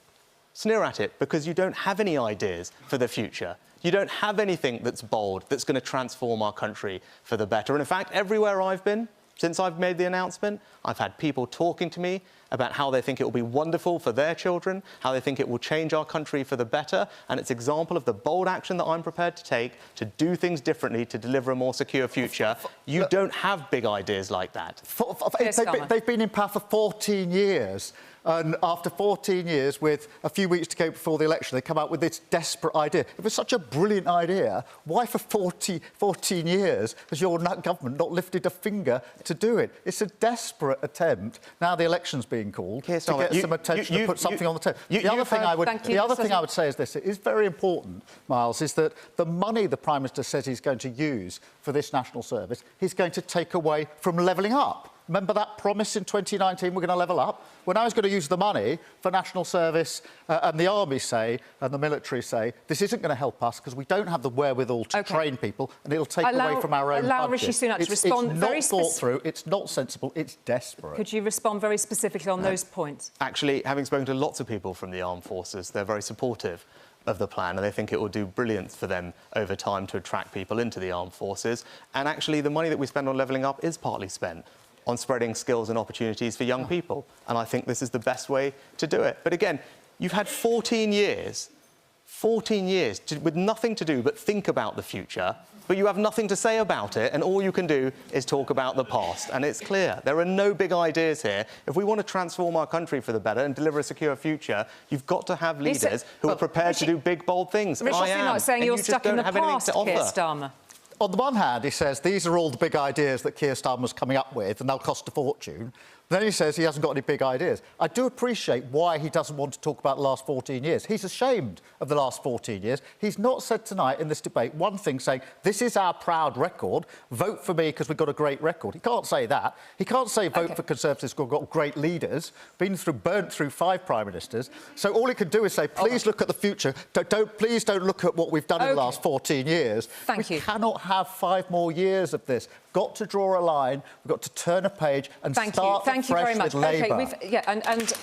Sneer at it because you don't have any ideas for the future. You don't have anything that's bold, that's going to transform our country for the better. And in fact, everywhere I've been, since I've made the announcement, I've had people talking to me about how they think it will be wonderful for their children, how they think it will change our country for the better, and it's an example of the bold action that I'm prepared to take to do things differently to deliver a more secure future. You don't have big ideas like that. They've been in power for 14 years. And after 14 years, with a few weeks to go before the election, they come out with this desperate idea. If it was such a brilliant idea, why for 14 years has your government not lifted a finger to do it? It's a desperate attempt. Now the election's being called to get some attention to put something on the table. The other thing I would say is this. It is very important, Miles, is that the money the Prime Minister says he's going to use for this national service, he's going to take away from levelling up. Remember that promise in 2019, we're going to level up? When I was going to use the money for national service and the army say, and the military say, this isn't going to help us because we don't have the wherewithal to train people and it'll take away from our own budget. Rishi Sunak to respond. It's not thought through, it's not sensible, it's desperate. Could you respond very specifically on those points? Actually, having spoken to lots of people from the armed forces, they're very supportive of the plan, and they think it will do brilliant for them over time to attract people into the armed forces. And actually, the money that we spend on levelling up is partly spent on spreading skills and opportunities for young people. And I think this is the best way to do it. But again, you've had 14 years with nothing to do but think about the future, but you have nothing to say about it, and all you can do is talk about the past. And it's clear, there are no big ideas here. If we want to transform our country for the better and deliver a secure future, you've got to have leaders who are prepared to do big, bold things. Rishi Sunak saying you're stuck in the past, Keir Starmer. On the one hand, he says these are all the big ideas that Keir Starmer's coming up with and they'll cost a fortune. Then he says he hasn't got any big ideas. I do appreciate why he doesn't want to talk about the last 14 years. He's ashamed of the last 14 years. He's not said tonight in this debate one thing saying, this is our proud record, vote for me because we've got a great record. He can't say that. He can't say vote for Conservatives because we've got great leaders, burnt through 5 Prime Ministers. So all he can do is say, please look at the future. Please don't look at what we've done in the last 14 years. Thank you. We cannot have 5 more years of this. Got to draw a line, we've got to turn a page and start Thank you very much. Labour. Okay, and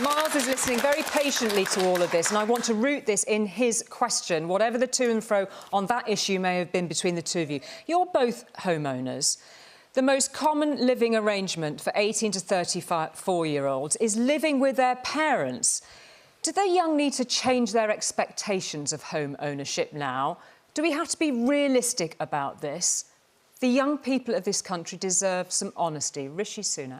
Miles is listening very patiently to all of this, and I want to root this in his question, whatever the to and fro on that issue may have been between the two of you. You're both homeowners. The most common living arrangement for 18 to 34-year-olds is living with their parents. Do the young need to change their expectations of home ownership now? Do we have to be realistic about this? The young people of this country deserve some honesty. Rishi Sunak.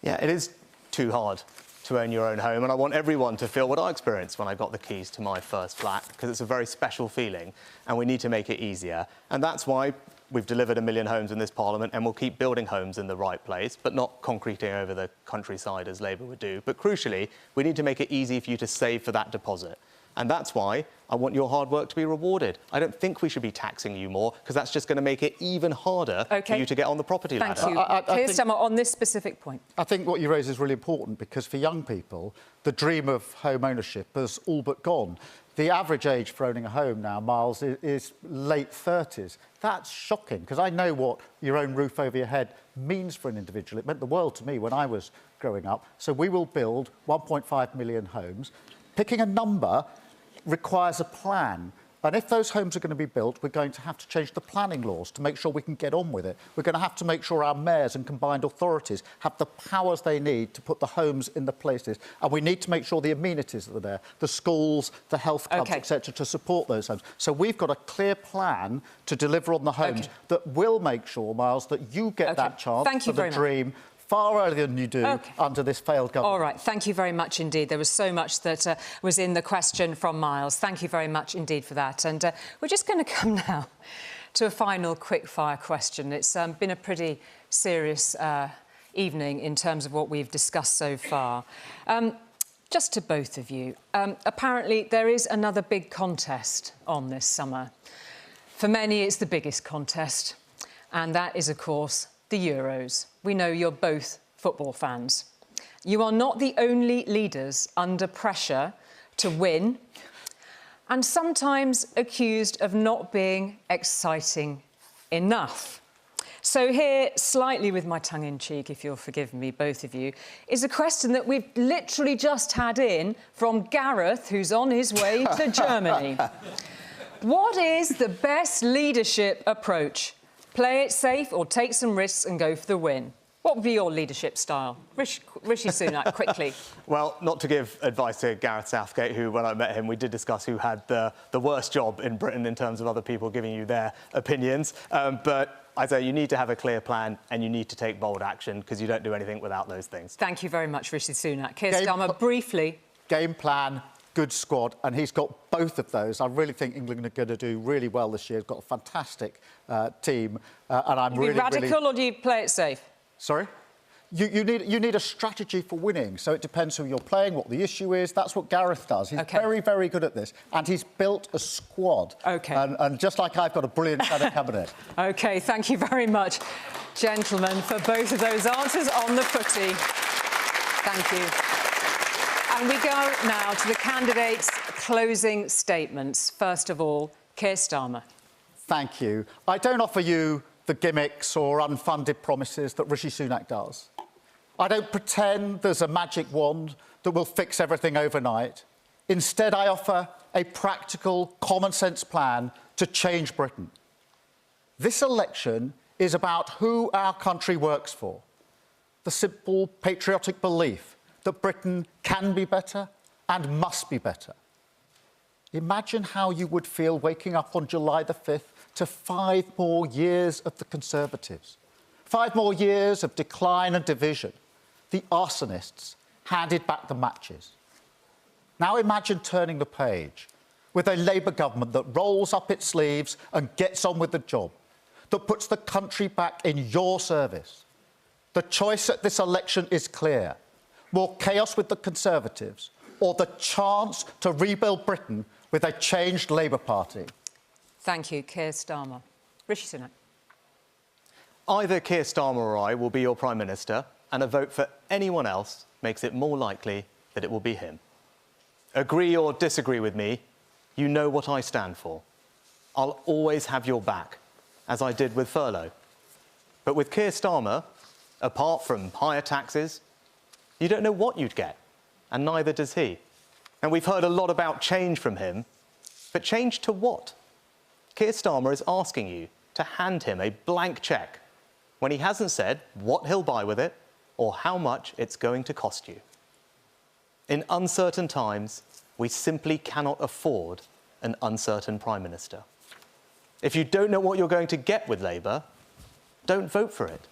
Yeah, it is too hard to own your own home, and I want everyone to feel what I experienced when I got the keys to my first flat, because it's a very special feeling, and we need to make it easier. And that's why we've delivered 1 million homes in this Parliament, and we'll keep building homes in the right place, but not concreting over the countryside as Labour would do. But crucially, we need to make it easy for you to save for that deposit. And that's why I want your hard work to be rewarded. I don't think we should be taxing you more, because that's just going to make it even harder for you to get on the property ladder. Thank you. Keir Starmer, on this specific point. I think what you raise is really important, because for young people, the dream of home ownership has all but gone. The average age for owning a home now, Miles, is late 30s. That's shocking, because I know what your own roof over your head means for an individual. It meant the world to me when I was growing up. So we will build 1.5 million homes. Picking a number requires a plan. And if those homes are going to be built, we're going to have to change the planning laws to make sure we can get on with it. We're going to have to make sure our mayors and combined authorities have the powers they need to put the homes in the places. And we need to make sure the amenities are there, the schools, the health clubs, etc., to support those homes. So we've got a clear plan to deliver on the homes that will make sure, Miles, that you get that chance for the dream far earlier than you do under this failed government. All right, thank you very much indeed. There was so much that was in the question from Miles. Thank you very much indeed for that. And we're just going to come now to a final quick-fire question. It's been a pretty serious evening in terms of what we've discussed so far. Just to both of you, apparently there is another big contest on this summer. For many, it's the biggest contest, and that is, of course, the Euros. We know you're both football fans. You are not the only leaders under pressure to win, and sometimes accused of not being exciting enough. So here, slightly with my tongue in cheek, if you'll forgive me, both of you, is a question that we've literally just had in from Gareth, who's on his way to Germany. What is the best leadership approach? Play it safe or take some risks and go for the win? What would be your leadership style? Rishi Sunak, quickly. Well, not to give advice to Gareth Southgate, who, when I met him, we did discuss who had the worst job in Britain in terms of other people giving you their opinions. But I say you need to have a clear plan and you need to take bold action, because you don't do anything without those things. Thank you very much, Rishi Sunak. Keir Starmer, briefly. Game plan, good squad, and he's got both of those. I really think England are going to do really well this year. He's got a fantastic team, and I'm really... Do you be radical or do you play it safe? Sorry? You need a strategy for winning, so it depends who you're playing, what the issue is. That's what Gareth does. He's very, very good at this, and he's built a squad. And just like I've got a brilliant Senate cabinet. OK, thank you very much, gentlemen, for both of those answers on the footy. Thank you. And we go now to the candidates' closing statements. First of all, Keir Starmer. Thank you. I don't offer you the gimmicks or unfunded promises that Rishi Sunak does. I don't pretend there's a magic wand that will fix everything overnight. Instead, I offer a practical, common-sense plan to change Britain. This election is about who our country works for. The simple, patriotic belief that Britain can be better and must be better. Imagine how you would feel waking up on July the 5th to 5 more years of the Conservatives. 5 more years of decline and division. The arsonists handed back the matches. Now imagine turning the page with a Labour government that rolls up its sleeves and gets on with the job, that puts the country back in your service. The choice at this election is clear. More chaos with the Conservatives or the chance to rebuild Britain with a changed Labour Party. Thank you, Keir Starmer. Rishi Sunak. Either Keir Starmer or I will be your Prime Minister, and a vote for anyone else makes it more likely that it will be him. Agree or disagree with me, you know what I stand for. I'll always have your back, as I did with furlough. But with Keir Starmer, apart from higher taxes, you don't know what you'd get, and neither does he. And we've heard a lot about change from him, but change to what? Keir Starmer is asking you to hand him a blank cheque when he hasn't said what he'll buy with it or how much it's going to cost you. In uncertain times, we simply cannot afford an uncertain Prime Minister. If you don't know what you're going to get with Labour, don't vote for it.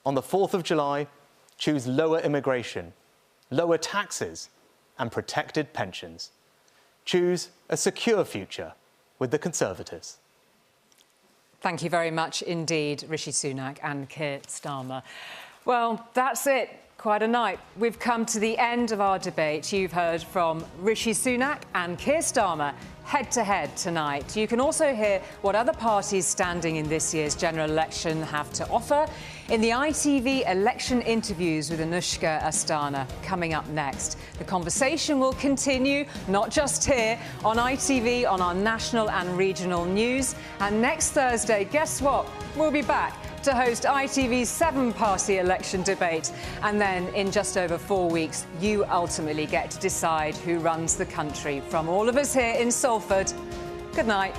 On the 4th of July, choose lower immigration, lower taxes, and protected pensions. Choose a secure future with the Conservatives. Thank you very much indeed, Rishi Sunak and Keir Starmer. Well, that's it. Quite a night. We've come to the end of our debate. You've heard from Rishi Sunak and Keir Starmer head-to-head tonight. You can also hear what other parties standing in this year's general election have to offer in the ITV election interviews with Anushka Asthana coming up next. The conversation will continue, not just here, on ITV, on our national and regional news. And next Thursday, guess what? We'll be back to host ITV's 7-party election debate. And then in just over 4 weeks, you ultimately get to decide who runs the country. From all of us here in Salford, good night.